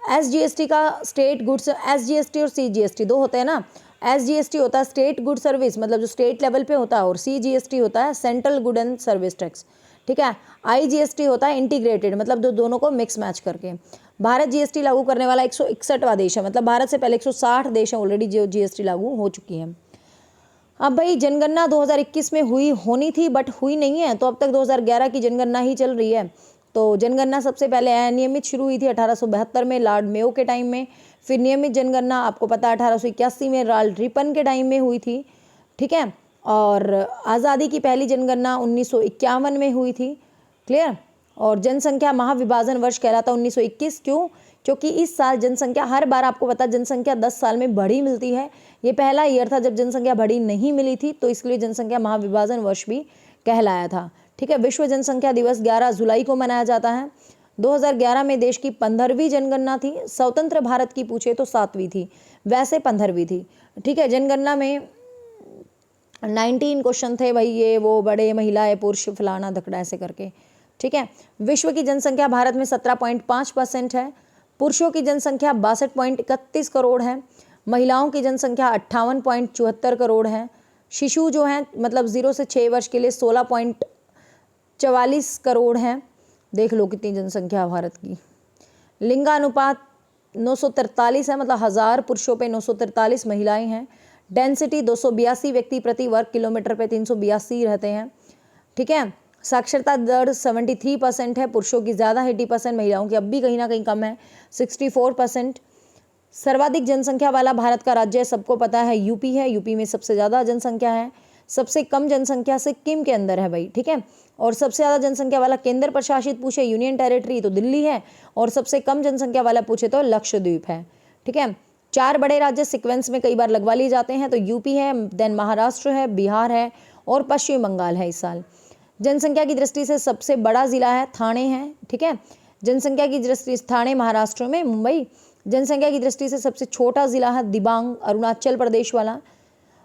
SGST का स्टेट गुड्स, SGST और CGST दो होते हैं ना। SGST होता है स्टेट गुड सर्विस, मतलब जो स्टेट लेवल पे होता है, और CGST होता है central good and service tax, ठीक है। IGST होता है इंटीग्रेटेड, मतलब दोनों को मिक्स मैच करके। भारत GST लागू करने वाला 161वां देश है, मतलब भारत से पहले 160 देश हैं ऑलरेडी जो GST लागू हो चुकी हैं। अब भाई जनगणना 2021 में होनी थी बट हुई नहीं है, तो अब तक 2011 की जनगणना ही चल रही है। तो जनगणना सबसे पहले अनियमित शुरू हुई थी 1872 में लॉर्ड मेयो के टाइम में। फिर नियमित जनगणना आपको पता है 1881 में लॉर्ड रिपन के टाइम में हुई थी, ठीक है। और आज़ादी की पहली जनगणना 1951 में हुई थी। क्लियर। और जनसंख्या महाविभाजन वर्ष कहलाता 1921। क्यों? क्योंकि इस साल जनसंख्या, हर बार आपको पता जनसंख्या 10 साल में बढ़ी मिलती है, ये पहला ईयर था जब जनसंख्या बढ़ी नहीं मिली थी, तो इसलिए जनसंख्या महाविभाजन वर्ष भी कहलाया था। ठीक है। विश्व जनसंख्या दिवस 11 जुलाई को मनाया जाता है। 2011 में देश की 15वीं जनगणना थी। स्वतंत्र भारत की पूछे तो 7वीं थी, वैसे 15वीं थी। ठीक है। जनगणना में 19 क्वेश्चन थे भाई, ये वो बड़े, महिलाएं, पुरुष, फलाना धकड़ा ऐसे करके। ठीक है। विश्व की जनसंख्या भारत में 17.5% है। पुरुषों की जनसंख्या 62.31 करोड़ है। महिलाओं की जनसंख्या 58.74 करोड़ है। शिशु जो हैं मतलब 0 से 6 वर्ष के लिए 16.44 करोड़ हैं। देख लो कितनी जनसंख्या भारत की। लिंगानुपात 943 है, मतलब 1000 पुरुषों पे 943 महिलाएं हैं। डेंसिटी 282 व्यक्ति प्रति वर्ग किलोमीटर पे 382 रहते हैं। ठीक है। साक्षरता दर 73% है, पुरुषों की ज़्यादा 80%, महिलाओं की अब भी कहीं ना कहीं कम है 64%। सर्वाधिक जनसंख्या वाला भारत का राज्य सबको पता है यूपी है, यूपी में सबसे ज़्यादा जनसंख्या है। सबसे कम जनसंख्या सिक्किम के अंदर है भाई। ठीक है। और सबसे ज़्यादा जनसंख्या वाला केंद्र प्रशासित पूछे यूनियन टेरिटरी तो दिल्ली है, और सबसे कम जनसंख्या वाला पूछे तो लक्षद्वीप है। ठीक है। 4 बड़े राज्य सीक्वेंस में कई बार लगवा लिए जाते हैं, तो यूपी है, देन महाराष्ट्र है, बिहार है और पश्चिम बंगाल है इस साल। जनसंख्या की दृष्टि से सबसे बड़ा जिला है ठाणे है। ठीक है। जनसंख्या की दृष्टि से ठाणे महाराष्ट्र में, मुंबई। जनसंख्या की दृष्टि से सबसे छोटा जिला है दिबांग, अरुणाचल प्रदेश वाला।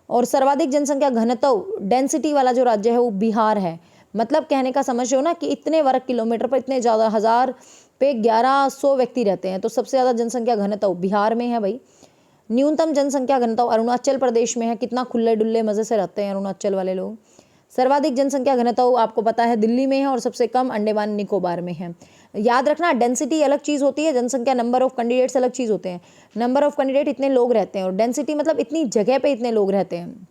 और सर्वाधिक जनसंख्या घनत्व डेंसिटी वाला जो राज्य है वो बिहार है। मतलब कहने का समझ हो ना कि इतने वर्ग किलोमीटर पर इतने ज़्यादा 1000 पे 1100 व्यक्ति रहते हैं, तो सबसे ज़्यादा जनसंख्या घनत्व बिहार में है भाई। न्यूनतम जनसंख्या घनत्व अरुणाचल प्रदेश में है। कितना खुले डुल्ले मज़े से रहते हैं अरुणाचल वाले लोग। सर्वाधिक जनसंख्या घनत्व आपको पता है दिल्ली में है, और सबसे कम अंडमान निकोबार में है। याद रखना, डेंसिटी अलग चीज़ होती है, जनसंख्या नंबर ऑफ कैंडिडेट्स अलग चीज़ होते हैं। नंबर ऑफ कैंडिडेट इतने लोग रहते हैं, और डेंसिटी मतलब इतनी जगह पे इतने लोग रहते हैं।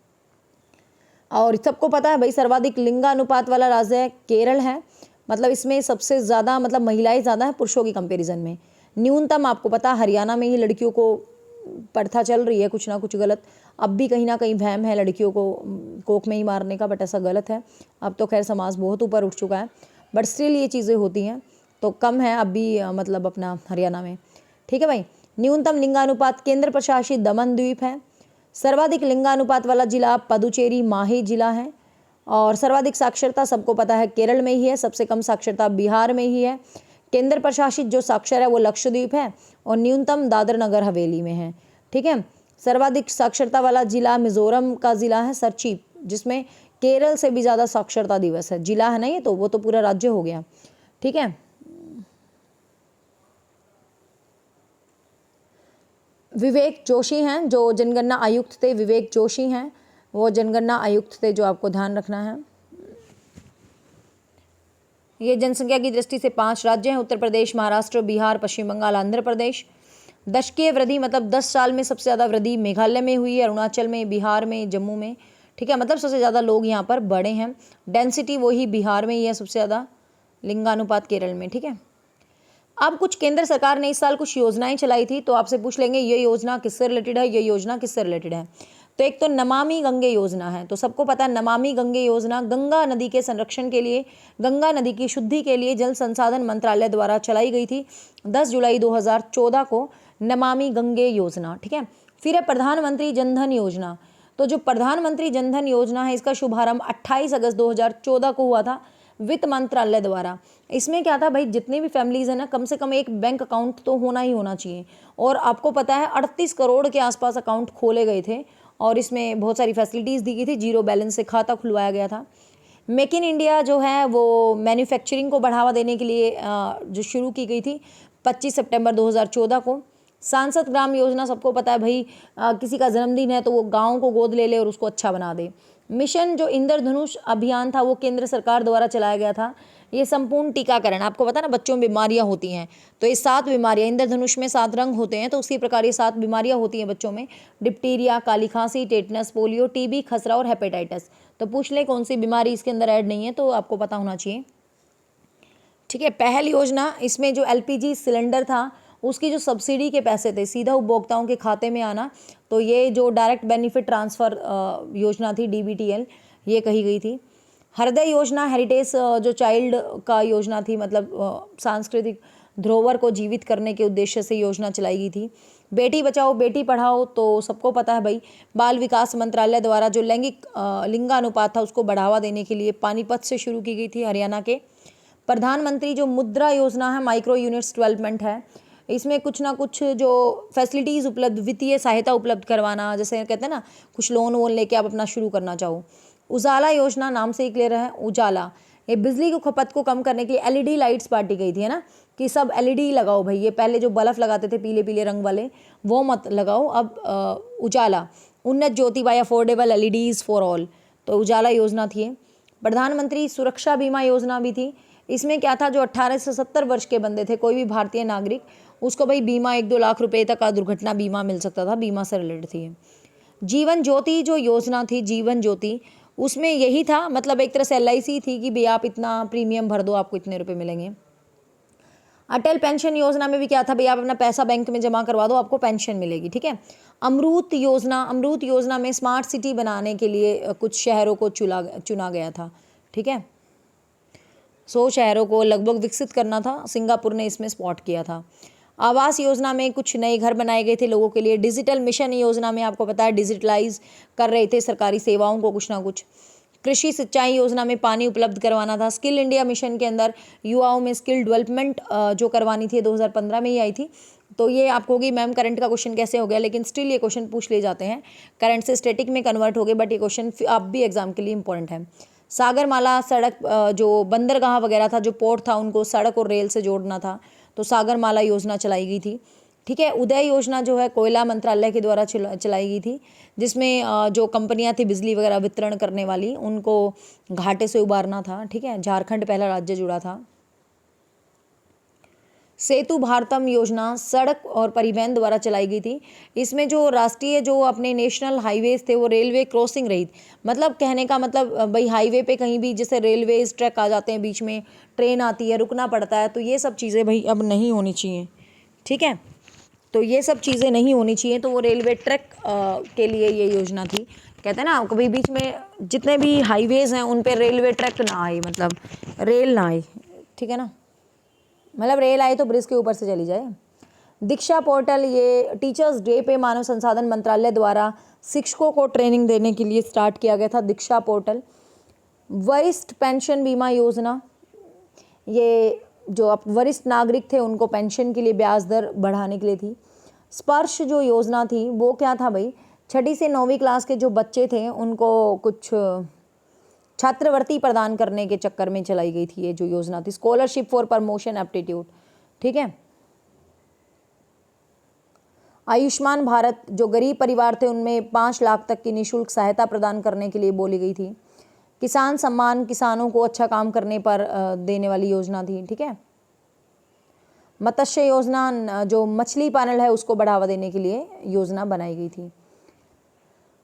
और सबको पता है भाई सर्वाधिक लिंगानुपात वाला राज्य केरल है, मतलब इसमें सबसे ज़्यादा मतलब महिलाएं ज़्यादा हैं पुरुषों की कंपेरिजन में। न्यूनतम आपको पता हरियाणा में ही लड़कियों को प्रथा चल रही है कुछ ना कुछ गलत, अब भी कहीं ना कहीं वहम है लड़कियों को कोख में ही मारने का, बट ऐसा गलत है। अब तो खैर समाज बहुत ऊपर उठ चुका है, बट स्टिल ये चीज़ें होती हैं, तो कम है अब भी मतलब अपना हरियाणा में। ठीक है भाई। न्यूनतम लिंगानुपात केंद्र प्रशासित दमन द्वीप है। सर्वाधिक लिंगानुपात वाला जिला पदुचेरी माही जिला है। और सर्वाधिक साक्षरता सबको पता है केरल में ही है, सबसे कम साक्षरता बिहार में ही है। केंद्र प्रशासित जो साक्षर है वो लक्षद्वीप है, और न्यूनतम दादर नगर हवेली में है। ठीक है। सर्वाधिक साक्षरता वाला जिला मिजोरम का जिला है सरचीप, जिसमें केरल से भी ज़्यादा साक्षरता दिवस है। जिला है ना ये, तो वो तो पूरा राज्य हो गया। ठीक है। विवेक जोशी हैं जो जनगणना आयुक्त थे, विवेक जोशी हैं वो जनगणना आयुक्त थे, जो आपको ध्यान रखना है। ये जनसंख्या की दृष्टि से 5 राज्य हैं, उत्तर प्रदेश, महाराष्ट्र, बिहार, पश्चिम बंगाल, आंध्र प्रदेश। दशकीय वृद्धि मतलब 10 साल में सबसे ज़्यादा वृद्धि मेघालय में हुई है, अरुणाचल में, बिहार में, जम्मू में। ठीक है। मतलब सबसे ज़्यादा लोग यहाँ पर बड़े हैं। डेंसिटी वही बिहार में ही है सबसे ज़्यादा, लिंगानुपात केरल में। ठीक है। अब कुछ केंद्र सरकार ने इस साल कुछ योजनाएं चलाई थी, तो आपसे पूछ लेंगे ये योजना किससे रिलेटेड है, ये योजना किससे रिलेटेड है। तो एक तो नमामि गंगे योजना है, तो सबको पता है नमामि गंगे योजना गंगा नदी के संरक्षण के लिए, गंगा नदी की शुद्धि के लिए जल संसाधन मंत्रालय द्वारा चलाई गई थी 10 जुलाई 2014 को, नमामि गंगे योजना। ठीक है। फिर है प्रधानमंत्री जनधन योजना। तो जो प्रधानमंत्री जनधन योजना है इसका शुभारंभ 28 अगस्त 2014 को हुआ था वित्त मंत्रालय द्वारा। इसमें क्या था भाई, जितनी भी फैमिलीज है ना, कम से कम एक बैंक अकाउंट तो होना ही होना चाहिए। और आपको पता है 38 करोड़ के आसपास अकाउंट खोले गए थे, और इसमें बहुत सारी फैसिलिटीज़ दी गई थी, जीरो बैलेंस से खाता खुलवाया गया था। मेक इन इंडिया जो है वो मैन्युफैक्चरिंग को बढ़ावा देने के लिए जो शुरू की गई थी 25 सितंबर 2014 को। सांसद ग्राम योजना सबको पता है भाई, किसी का जन्मदिन है तो वो गाँव को गोद ले ले और उसको अच्छा बना दे। मिशन जो इंद्रधनुष अभियान था वो केंद्र सरकार द्वारा चलाया गया था। ये संपूर्ण टीकाकरण, आपको पता ना बच्चों में बीमारियां होती हैं, तो ये 7 बीमारियां, इंद्रधनुष में 7 रंग होते हैं, तो उसी प्रकार ये 7 बीमारियां होती हैं बच्चों में, डिप्टीरिया, काली खांसी, टेटनस, पोलियो, टीबी, खसरा और हेपेटाइटिस। तो पूछ ले कौन सी बीमारी इसके अंदर ऐड नहीं है, तो आपको पता होना चाहिए। ठीक है। पहल योजना, इसमें जो LPG सिलेंडर था उसकी जो सब्सिडी के पैसे थे सीधा उपभोक्ताओं के खाते में आना, तो ये जो डायरेक्ट बेनिफिट ट्रांसफ़र योजना थी DBTL, ये कही गई थी। हृदय योजना हेरिटेज जो चाइल्ड का योजना थी, मतलब सांस्कृतिक धरोहर को जीवित करने के उद्देश्य से योजना चलाई गई थी। बेटी बचाओ बेटी पढ़ाओ तो सबको पता है भाई, बाल विकास मंत्रालय द्वारा जो लैंगिक लिंगानुपात था उसको बढ़ावा देने के लिए पानीपत से शुरू की गई थी, हरियाणा के। प्रधानमंत्री जो मुद्रा योजना है, माइक्रो यूनिट्स डेवलपमेंट है, इसमें कुछ ना कुछ जो फैसिलिटीज़ उपलब्ध, वित्तीय सहायता उपलब्ध करवाना, जैसे कहते हैं ना कुछ लोन वोन लेके आप अपना शुरू करना चाहो। उजाला योजना नाम से ही क्लियर है, उजाला, ये बिजली की खपत को कम करने के लिए LED लाइट्स बांटी गई थी, है ना, कि सब LED लगाओ भाई। ये पहले जो बल्ब लगाते थे पीले पीले रंग वाले, वो मत लगाओ, अब Ujala, Unnat Jyoti by affordable LEDs for all, तो उजाला योजना थी। प्रधानमंत्री सुरक्षा बीमा योजना भी थी। इसमें क्या था, जो 18 से 70 वर्ष के बंदे थे, कोई भी भारतीय नागरिक, उसको भाई बीमा 1-2 लाख रुपए तक का दुर्घटना बीमा मिल सकता था, बीमा से रिलेटेड थी। जीवन ज्योति जो योजना थी, जीवन ज्योति, उसमें यही था, मतलब एक तरह से LIC थी कि भाई आप इतना प्रीमियम भर दो, आपको इतने रुपए मिलेंगे। अटल पेंशन योजना में भी क्या था, भाई आप अपना पैसा बैंक में जमा करवा दो, आपको पेंशन मिलेगी, ठीक है। अमृत योजना, अमृत योजना में स्मार्ट सिटी बनाने के लिए कुछ शहरों को चुना गया था, ठीक है। 100 शहरों को लगभग विकसित करना था, सिंगापुर ने इसमें स्पॉट किया था। आवास योजना में कुछ नए घर बनाए गए थे लोगों के लिए। डिजिटल मिशन योजना में आपको पता है डिजिटलाइज कर रहे थे सरकारी सेवाओं को कुछ ना कुछ। कृषि सिंचाई योजना में पानी उपलब्ध करवाना था। स्किल इंडिया मिशन के अंदर युवाओं में स्किल डेवलपमेंट जो करवानी थी, 2015 में ही आई थी। तो ये आपको होगी मैम करंट का क्वेश्चन कैसे हो गया, लेकिन स्टिल ये क्वेश्चन पूछ ले जाते हैं, करंट से स्टैटिक में कन्वर्ट हो गए, बट ये क्वेश्चन आप भी एग्जाम के लिए इंपॉर्टेंट है। सागरमाला सड़क, जो बंदरगाह वगैरह था, जो पोर्ट था, उनको सड़क और रेल से जोड़ना था, तो सागरमाला योजना चलाई गई थी, ठीक है। उदय योजना जो है कोयला मंत्रालय के द्वारा चलाई गई थी, जिसमें जो कंपनियां थी बिजली वगैरह वितरण करने वाली, उनको घाटे से उबारना था, ठीक है। झारखंड पहला राज्य जुड़ा था। सेतु भारतम योजना सड़क और परिवहन द्वारा चलाई गई थी। इसमें जो राष्ट्रीय जो अपने नेशनल हाईवेज थे वो रेलवे क्रॉसिंग रहित, मतलब कहने का मतलब भाई हाईवे पे कहीं भी जैसे रेलवेज ट्रैक आ जाते हैं, बीच में ट्रेन आती है, रुकना पड़ता है, तो ये सब चीज़ें भाई अब नहीं होनी चाहिए, ठीक है। तो ये सब चीज़ें नहीं होनी चाहिए, तो वो रेलवे ट्रैक के लिए ये योजना थी। कहते हैं ना कभी बीच में जितने भी हाईवेज हैं उन पे रेलवे ट्रैक ना आए, मतलब रेल ना आए, ठीक है ना, मतलब रेल आए तो ब्रिज के ऊपर से चली जाए। दीक्षा पोर्टल, ये टीचर्स डे पे मानव संसाधन मंत्रालय द्वारा शिक्षकों को ट्रेनिंग देने के लिए स्टार्ट किया गया था दीक्षा पोर्टल। वरिष्ठ पेंशन बीमा योजना, ये जो अब वरिष्ठ नागरिक थे उनको पेंशन के लिए ब्याज दर बढ़ाने के लिए थी। स्पर्श जो योजना थी वो क्या था भाई, 6ठी से 9वीं क्लास के जो बच्चे थे उनको कुछ छात्रवृत्ति प्रदान करने के चक्कर में चलाई गई थी ये जो योजना थी, स्कॉलरशिप फॉर प्रमोशन एप्टीट्यूड, ठीक है। आयुष्मान भारत, जो गरीब परिवार थे उनमें 5 लाख तक की निःशुल्क सहायता प्रदान करने के लिए बोली गई थी। किसान सम्मान, किसानों को अच्छा काम करने पर देने वाली योजना थी, ठीक है। मत्स्य योजना, जो मछली पालन है उसको बढ़ावा देने के लिए योजना बनाई गई थी।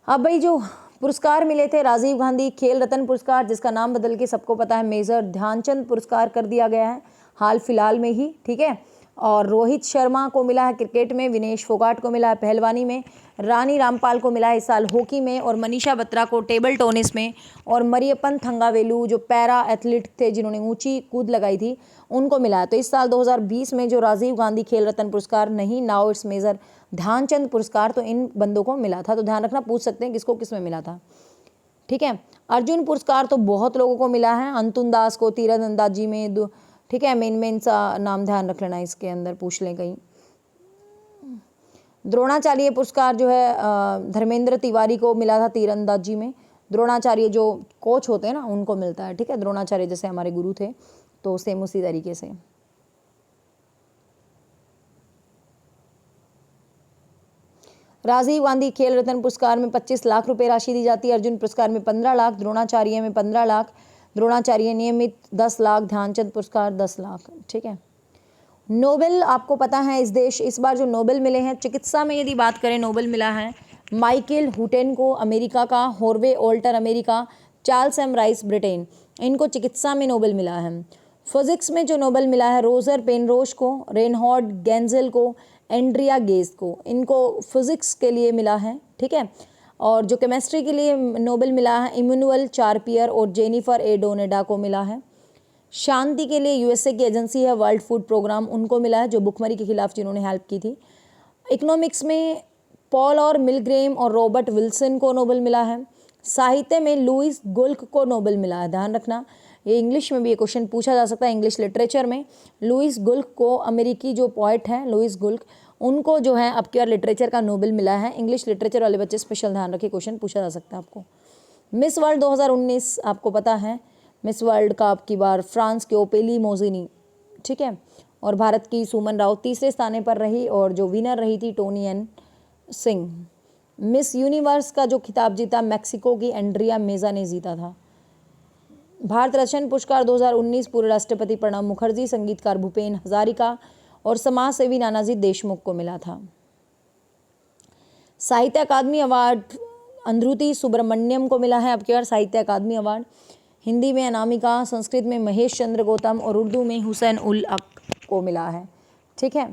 अब भाई जो पुरस्कार मिले थे, राजीव गांधी खेल रत्न पुरस्कार, जिसका नाम बदल के सबको पता है मेजर ध्यानचंद पुरस्कार कर दिया गया है हाल फिलहाल में ही, ठीक है। और रोहित शर्मा को मिला है क्रिकेट में, विनेश फोगाट को मिला है पहलवानी में, रानी रामपाल को मिला है इस साल हॉकी में, और मनीषा बत्रा को टेबल टेनिस में, और मरियप्पन थंगावेलु जो पैरा एथलीट थे जिन्होंने ऊंची कूद लगाई थी उनको मिला है। तो इस साल 2020 में जो राजीव गांधी खेल रत्न पुरस्कार नहीं, नाउ इट्स मेजर ध्यानचंद पुरस्कार, तो इन बंदों को मिला था। तो ध्यान रखना, पूछ सकते हैं किसको किस में मिला था, ठीक है। अर्जुन पुरस्कार तो बहुत लोगों को मिला है, अंतुन दास को तीरंदाजी में, ठीक है। मेन सा नाम ध्यान रख लेना, इसके अंदर पूछ लें कहीं। द्रोणाचार्य पुरस्कार जो है धर्मेंद्र तिवारी को मिला था तीरंदाजी में। द्रोणाचार्य जो कोच होते हैं ना उनको मिलता है, ठीक है। द्रोणाचार्य जैसे हमारे गुरु थे, तो सेम उसी तरीके से। राजीव गांधी खेल रत्न पुरस्कार में 25 लाख रुपए राशि दी जाती है, अर्जुन पुरस्कार में 15 लाख, द्रोणाचार्य में 15 लाख, द्रोणाचार्य नियमित 10 लाख, ध्यानचंद पुरस्कार 10 लाख, ठीक है। नोबेल आपको पता है इस बार जो नोबेल मिले हैं चिकित्सा में, यदि बात करें नोबेल मिला है माइकल हुटेन को अमेरिका का, Harvey Alter America, Charles M Rice Britain, इनको चिकित्सा में नोबेल मिला है। फिजिक्स में जो नोबेल मिला है रोजर पेनरोज को, रेनहॉर्ड गेंजेल को, एंड्रिया गेज को, इनको फिजिक्स के लिए मिला है, ठीक है। और जो केमिस्ट्री के लिए नोबेल मिला है इमैनुअल चार्पियर और जेनिफर ए डोनेडा को मिला है। शांति के लिए यूएसए की एजेंसी है वर्ल्ड फूड प्रोग्राम, उनको मिला है, जो भुखमरी के खिलाफ जिन्होंने हेल्प की थी। इकोनॉमिक्स में पॉल और मिलग्रेम और रॉबर्ट विल्सन को नोबेल मिला है। साहित्य में लुइस गुल्क को नोबेल मिला है, ध्यान रखना, ये इंग्लिश में भी ये क्वेश्चन पूछा जा सकता है। इंग्लिश लिटरेचर में लुइस गुल्क को, अमेरिकी जो पोइट हैं लुइस गुल्क, उनको जो है अब की बार लिटरेचर का नोबेल मिला है। इंग्लिश लिटरेचर वाले बच्चे स्पेशल ध्यान रखिए, क्वेश्चन पूछा जा सकता है आपको। मिस वर्ल्ड 2019 आपको पता है, मिस वर्ल्ड का अब की बार फ्रांस के ओपेली मोजिनी, ठीक है। और भारत की सुमन राव तीसरे स्थान पर रही और जो विनर रही थी Tony N Singh. Miss universe का जो खिताब जीता मैक्सिको की एंड्रिया मेजा ने जीता था। भारत रत्न पुरस्कार 2019 पूर्व राष्ट्रपति प्रणब मुखर्जी, संगीतकार भूपेन हजारिका और समाज सेवी नानाजी देशमुख को मिला था। साहित्य अकादमी अवार्ड अंधुति सुब्रमण्यम को मिला है अब की बार साहित्य अकादमी अवार्ड। हिंदी में अनामिका, संस्कृत में महेश चंद्र गौतम और उर्दू में हुसैन उल हक को मिला है, ठीक है।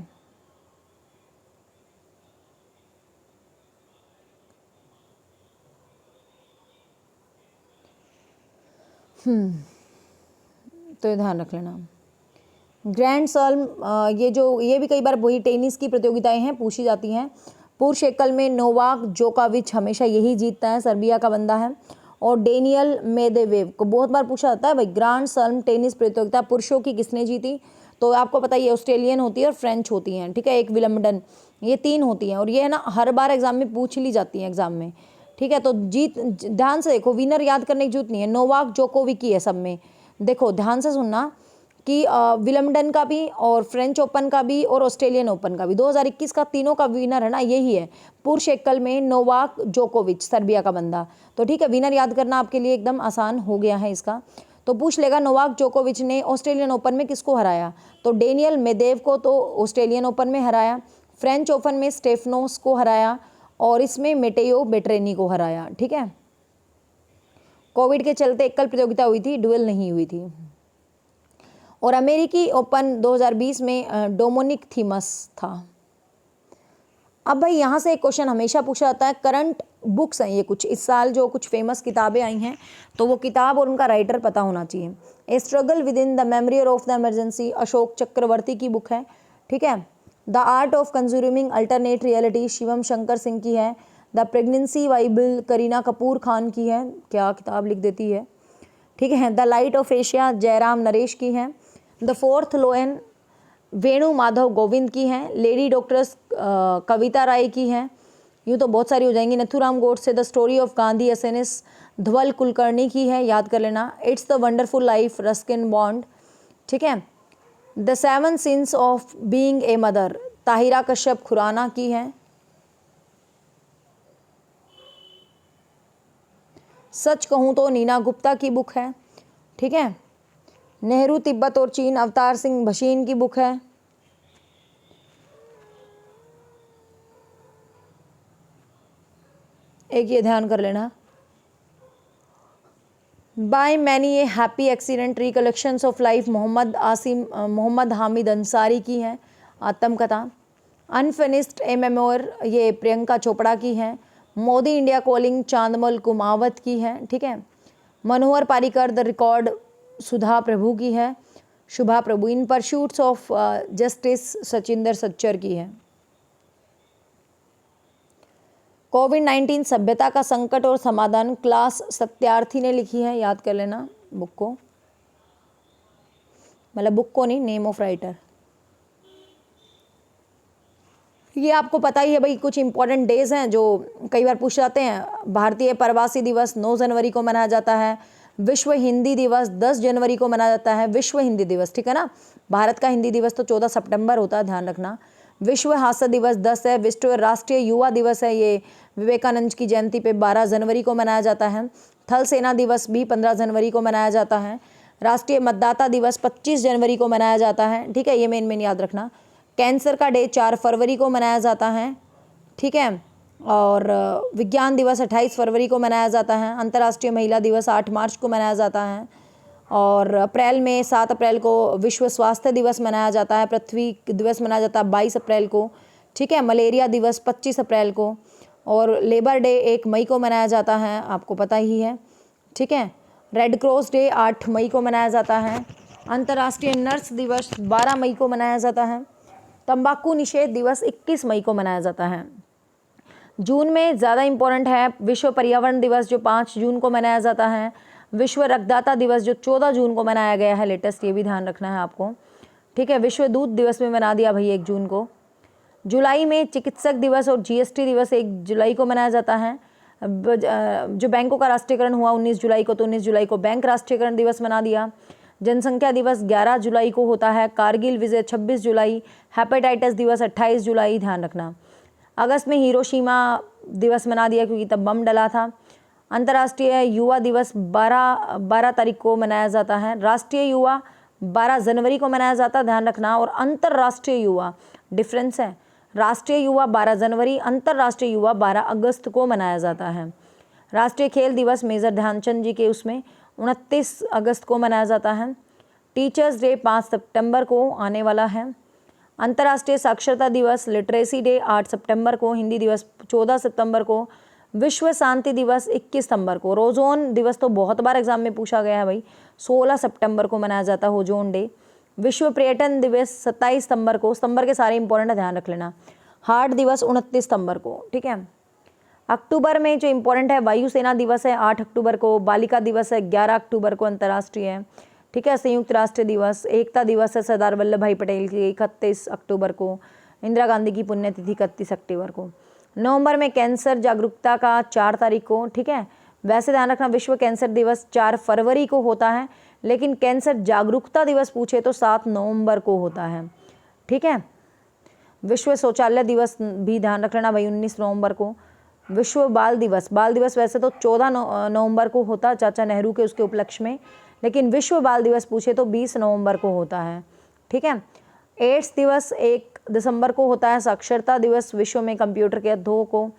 तो ध्यान रख लेना। ग्रैंड स्लैम, ये भी कई बार वही टेनिस की प्रतियोगिताएं हैं, पूछी जाती हैं। पुरुष एकल में नोवाक जोकोविच हमेशा यही जीतता है, सर्बिया का बंदा है। और डेनियल मेदवेदेव को बहुत बार पूछा जाता है भाई ग्रैंड स्लैम टेनिस प्रतियोगिता पुरुषों की किसने जीती, तो आपको पता है ऑस्ट्रेलियन होती है और फ्रेंच होती हैं, ठीक है, एक विलम्बडन, ये 3 होती हैं। और ये है ना हर बार एग्जाम में पूछ ली जाती हैं एग्जाम में, ठीक है। तो जीत ध्यान से देखो, विनर याद करने की जरूरत नहीं है, नोवाक जोकोविक की है सब में। देखो ध्यान से सुनना कि विलम्बडन का भी और फ्रेंच ओपन का भी और ऑस्ट्रेलियन ओपन का भी 2021 का तीनों का विनर है ना यही है, पुरुष एकल में नोवाक जोकोविच, सर्बिया का बंदा। तो ठीक है, विनर याद करना आपके लिए एकदम आसान हो गया है इसका। तो पूछ लेगा नोवाक जोकोविच ने ऑस्ट्रेलियन ओपन में किसको हराया, तो डेनियल मेदेव को तो ऑस्ट्रेलियन ओपन में हराया, फ्रेंच ओपन में स्टेफनोस को हराया और इसमें मेटेयो बेट्रेनी को हराया, ठीक है। कोविड के चलते एकल प्रतियोगिता हुई थी, डुएल नहीं हुई थी। और अमेरिकी ओपन 2020 में डोमिनिक थीमस था। अब भाई यहाँ से एक क्वेश्चन हमेशा पूछा जाता है, करंट बुक्स हैं ये कुछ इस साल जो कुछ फेमस किताबें आई हैं, तो वो किताब और उनका राइटर पता होना चाहिए। A struggle with in the memory of the emergency, Ashok Chakravarti की बुक है, ठीक है। The art of consuming alternate reality, Shivam Shankar Singh की है। The pregnancy bible, Kareena Kapoor Khan की है, क्या किताब लिख देती है, ठीक है। The light of Asia, Jairam Naresh की है। The fourth lion, Venu Madhav Govind की हैं। लेडी डॉक्टर्स कविता राय की हैं। यूँ तो बहुत सारी हो जाएंगी। Nathuram Godse, the story of Gandhi, SNS Dhaval Kulkarni की है, याद कर लेना। It's the wonderful life, Ruskin Bond, ठीक है। The 7 sins of being a mother, Tahira Kashyap Khurrana की है। सच कहूँ तो नीना गुप्ता की बुक है, ठीक है। नेहरू तिब्बत और चीन, अवतार सिंह भसीन की बुक है। एक ये ध्यान कर लेना, by many a happy accident, recollections of life, Mohammad Hamid Ansari की है, आत्मकथा। अनफिनिश्ड ए मेमोर, ये प्रियंका चोपड़ा की है। मोदी इंडिया कॉलिंग, चांदमल कुमावत की है, ठीक है। मनोहर पारिकर, द रिकॉर्ड, सुधा प्रभु की है, Shubha Prabhu. In pursuits of justice, Sachinder Sachar की है। कोविड-19 सभ्यता का संकट और समाधान, क्लास सत्यार्थी ने लिखी है, याद कर लेना बुक को, मतलब बुक को नहीं, नेम ऑफ राइटर। ये आपको पता ही है भाई, कुछ इंपॉर्टेंट डेज हैं जो कई बार पूछ जाते हैं। भारतीय प्रवासी दिवस 9 जनवरी को मनाया जाता है। विश्व हिंदी दिवस 10 जनवरी को मनाया जाता है, विश्व हिंदी दिवस, ठीक है ना। भारत का हिंदी दिवस तो 14 सितंबर होता है, ध्यान रखना। विश्व हास्य दिवस 10 है। विश्व राष्ट्रीय युवा दिवस है, ये विवेकानंद की जयंती पे 12 जनवरी को मनाया जाता है। थल सेना दिवस भी 15 जनवरी को मनाया जाता है। राष्ट्रीय मतदाता दिवस 25 जनवरी को मनाया जाता है, ठीक है, ये मेन याद रखना। कैंसर का डे 4 फरवरी को मनाया जाता है, ठीक है। और विज्ञान दिवस 28 फरवरी को मनाया जाता है। अंतर्राष्ट्रीय महिला दिवस 8 मार्च को मनाया जाता है। और अप्रैल में 7 अप्रैल को विश्व स्वास्थ्य दिवस मनाया जाता है, पृथ्वी दिवस मनाया जाता है 22 अप्रैल को, ठीक है। मलेरिया दिवस 25 अप्रैल को, और लेबर डे 1 मई को मनाया जाता है, आपको पता ही है, ठीक है। रेड क्रॉस डे 8 मई को मनाया जाता है। अंतर्राष्ट्रीय नर्स दिवस 12 मई को मनाया जाता है। तंबाकू निषेध दिवस 21 मई को मनाया जाता है। जून में ज़्यादा इम्पोर्टेंट है विश्व पर्यावरण दिवस जो 5 जून को मनाया जाता है। विश्व रक्तदाता दिवस जो 14 जून को मनाया गया है, लेटेस्ट, ये भी ध्यान रखना है आपको, ठीक है। विश्व दूध दिवस में मना दिया भाई 1 जून को। जुलाई में चिकित्सक दिवस और जीएसटी दिवस 1 जुलाई को मनाया जाता है। जो बैंकों का राष्ट्रीयकरण हुआ 19 जुलाई को, तो 19 जुलाई को बैंक राष्ट्रीयकरण दिवस मना दिया। जनसंख्या दिवस 11 जुलाई को होता है। कारगिल विजय 26 जुलाई। हेपेटाइटिस दिवस 28 जुलाई, ध्यान रखना। अगस्त में हिरोशिमा दिवस मना दिया क्योंकि तब बम डला था। अंतर्राष्ट्रीय युवा दिवस 12 तारीख को मनाया जाता है। राष्ट्रीय युवा 12 जनवरी को मनाया जाता है, ध्यान रखना। और अंतर्राष्ट्रीय युवा, डिफरेंस है, राष्ट्रीय युवा 12 जनवरी, अंतर्राष्ट्रीय युवा 12 अगस्त को मनाया जाता है। राष्ट्रीय खेल दिवस मेजर ध्यानचंद जी के उसमें 29 अगस्त को मनाया जाता है। टीचर्स डे 5 सितंबर को आने वाला है। अंतर्राष्ट्रीय साक्षरता दिवस लिटरेसी डे 8 सितंबर को। हिंदी दिवस 14 सितंबर को। विश्व शांति दिवस 21 सितंबर को। ओजोन दिवस तो बहुत बार एग्जाम में पूछा गया है भाई, 16 सितंबर को मनाया जाता है ओजोन डे। विश्व पर्यटन दिवस 27 सितंबर को। सितंबर के सारे इंपॉर्टेंट ध्यान रख लेना। हार्ट दिवस 29 सितंबर को, ठीक है। अक्टूबर में जो इम्पोर्टेंट है वायुसेना दिवस है 8 अक्टूबर को। बालिका दिवस है 11 अक्टूबर को, अंतर्राष्ट्रीय है, ठीक है। संयुक्त राष्ट्र दिवस, एकता दिवस है सरदार वल्लभ भाई पटेल की 31 अक्टूबर को। इंदिरा गांधी की पुण्यतिथि 31 अक्टूबर को। नवंबर में कैंसर जागरूकता का 4 तारीख को, ठीक है। वैसे ध्यान रखना विश्व कैंसर दिवस 4 फरवरी को होता है, लेकिन कैंसर जागरूकता दिवस पूछे तो 7 नवंबर को होता है, ठीक है। विश्व शौचालय दिवस भी ध्यान रख लेना भाई 19 नवंबर को। विश्व बाल दिवस वैसे तो 14 नवंबर को होता चाचा नेहरू के उसके उपलक्ष्य में, लेकिन विश्व बाल दिवस पूछे तो 20 नवंबर को होता है, ठीक है। एड्स दिवस 1 दिसंबर को होता है। साक्षरता दिवस विश्व में कंप्यूटर के 2 को।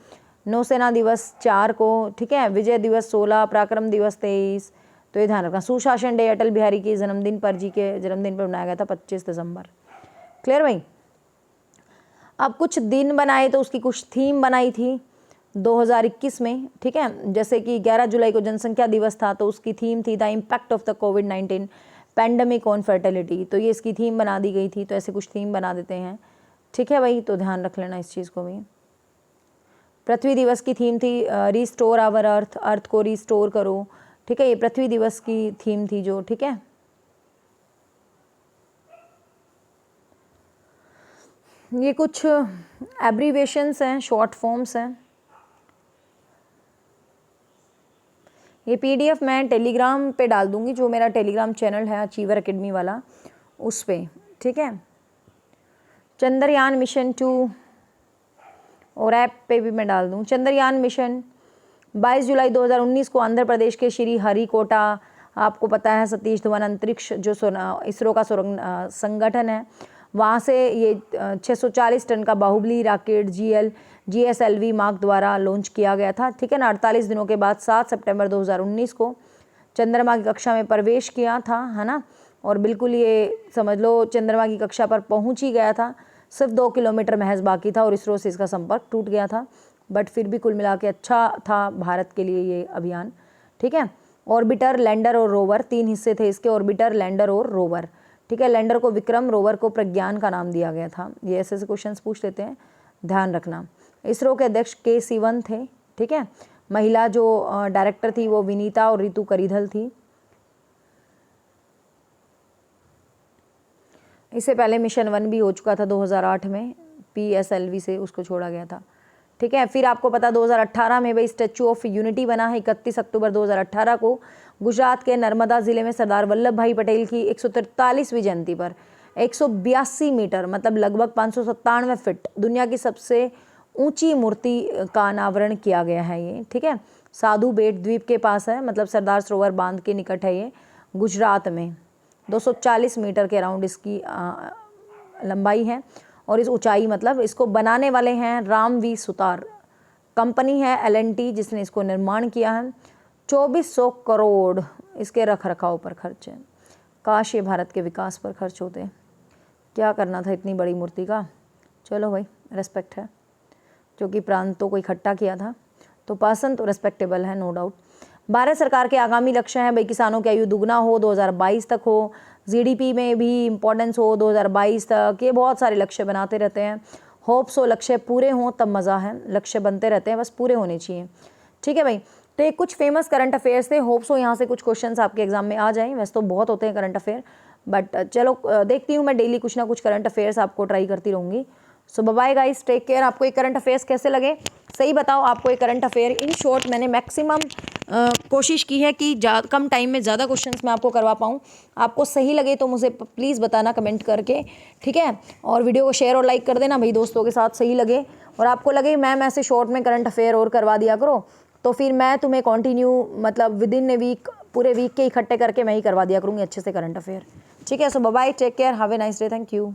नौसेना दिवस 4 को, ठीक है। विजय दिवस 16, पराक्रम दिवस 23, तो ये ध्यान रखना। सुशासन डे अटल बिहारी के जन्मदिन पर, जी के जन्मदिन पर मनाया गया था 25 दिसंबर। क्लियर भाई। अब कुछ दिन बनाए तो उसकी कुछ थीम बनाई थी 2021 में, ठीक है। जैसे कि 11 जुलाई को जनसंख्या दिवस था तो उसकी थीम थी the impact of the covid pandemic on fertility, तो ये इसकी थीम बना दी गई थी। तो ऐसे कुछ थीम बना देते हैं, ठीक है भाई, तो ध्यान रख लेना इस चीज़ को भी। पृथ्वी दिवस की थीम थी रिस्टोर आवर अर्थ, अर्थ को रिस्टोर करो, ठीक है। ये पृथ्वी दिवस की थीम थी जो, ठीक है। ये कुछ एब्रीवेशंस हैं, शॉर्ट फॉर्म्स हैं। ये पीडीएफ मैं टेलीग्राम पे डाल दूंगी, जो मेरा टेलीग्राम चैनल है अचीवर एकेडमी वाला, उस पे, ठीक है। चंद्रयान मिशन 2 और ऐप पे भी मैं डाल दूँ। चंद्रयान मिशन 22 जुलाई 2019 को आंध्र प्रदेश के श्री हरिकोटा, आपको पता है सतीश धवन अंतरिक्ष जो इसरो का संगठन है, वहाँ से ये 640 टन का बाहुबली रॉकेट GSLV मार्क द्वारा लॉन्च किया गया था, ठीक है ना। 48 दिनों के बाद 7 सितंबर 2019 को चंद्रमा की कक्षा में प्रवेश किया था, है ना। और बिल्कुल ये समझ लो चंद्रमा की कक्षा पर पहुंच ही गया था, सिर्फ 2 किलोमीटर महज बाकी था और इसरो से इसका संपर्क टूट गया था। बट फिर भी कुल मिला के अच्छा था भारत के लिए ये अभियान, ठीक है। ऑर्बिटर, लैंडर और रोवर, 3 हिस्से थे इसके, ऑर्बिटर, लैंडर और रोवर, ठीक है। लैंडर को विक्रम, रोवर को प्रज्ञान का नाम दिया गया था। ये ऐसे क्वेश्चंस पूछ लेते हैं, ध्यान रखना। इसरो के अध्यक्ष के सिवन थे, ठीक है। महिला जो डायरेक्टर थी वो विनीता और रितु करिधल थी। इससे पहले मिशन 1 भी हो चुका था 2008 में, PSLV से उसको छोड़ा गया था, ठीक है। फिर आपको पता 2018 में भाई स्टैचू ऑफ यूनिटी बना है। 31 अक्टूबर 2018 को गुजरात के नर्मदा ज़िले में सरदार वल्लभ भाई पटेल की 143वीं जयंती पर 182 मीटर मतलब लगभग 597 फीट दुनिया की सबसे ऊंची मूर्ति का अनावरण किया गया है ये, ठीक है। साधु बेट द्वीप के पास है, मतलब सरदार सरोवर बांध के निकट है ये, गुजरात में। 240 मीटर के अराउंड इसकी लंबाई है और इस ऊंचाई, मतलब इसको बनाने वाले हैं राम सुतार, कंपनी है L&T जिसने इसको निर्माण किया है। 2400 करोड़ इसके रख रखाव पर खर्च है। काश ये भारत के विकास पर खर्च होते। क्या करना था इतनी बड़ी मूर्ति का। चलो भाई, रेस्पेक्ट है, क्योंकि प्रांतों को इकट्ठा किया था, तो पर्सन तो रेस्पेक्टेबल है, नो डाउट। भारत सरकार के आगामी लक्ष्य हैं भाई, किसानों की आयु दुगना हो 2022 तक हो, जीडीपी में भी इंपॉर्टेंस हो 2022 तक। ये बहुत सारे लक्ष्य बनाते रहते हैं। होप्स हो लक्ष्य पूरे हों तब मज़ा है, लक्ष्य बनते रहते हैं, बस पूरे होने चाहिए। ठीक है भाई, तो ये कुछ फेमस करंट अफेयर्स थे। होप्स हो यहाँ से कुछ क्वेश्चंस आपके एग्जाम में आ जाएं। वैसे तो बहुत होते हैं करंट अफेयर, बट चलो देखती हूँ मैं, डेली कुछ ना कुछ करंट अफेयर्स आपको ट्राई करती रहूँगी। सो बाय गाइस, टेक केयर। आपको ये करंट अफेयर्स कैसे लगे सही बताओ। आपको ये करंट अफेयर इन शॉर्ट मैंने मैक्सिमम कोशिश की है कि कम टाइम में ज़्यादा क्वेश्चंस मैं आपको करवा पाऊँ। आपको सही लगे तो मुझे प्लीज़ बताना कमेंट करके, ठीक है। और वीडियो को शेयर और लाइक कर देना भाई दोस्तों के साथ, सही लगे। और आपको लगे मैम ऐसे शॉर्ट में करंट अफेयर और करवा दिया करो, तो फिर मैं तुम्हें कंटिन्यू मतलब विद इन ए वीक, पूरे वीक के इकट्ठे करके मैं ही करवा दिया करूँगी अच्छे से करंट अफेयर। ठीक है, so bye, take care, have a nice day, thank you.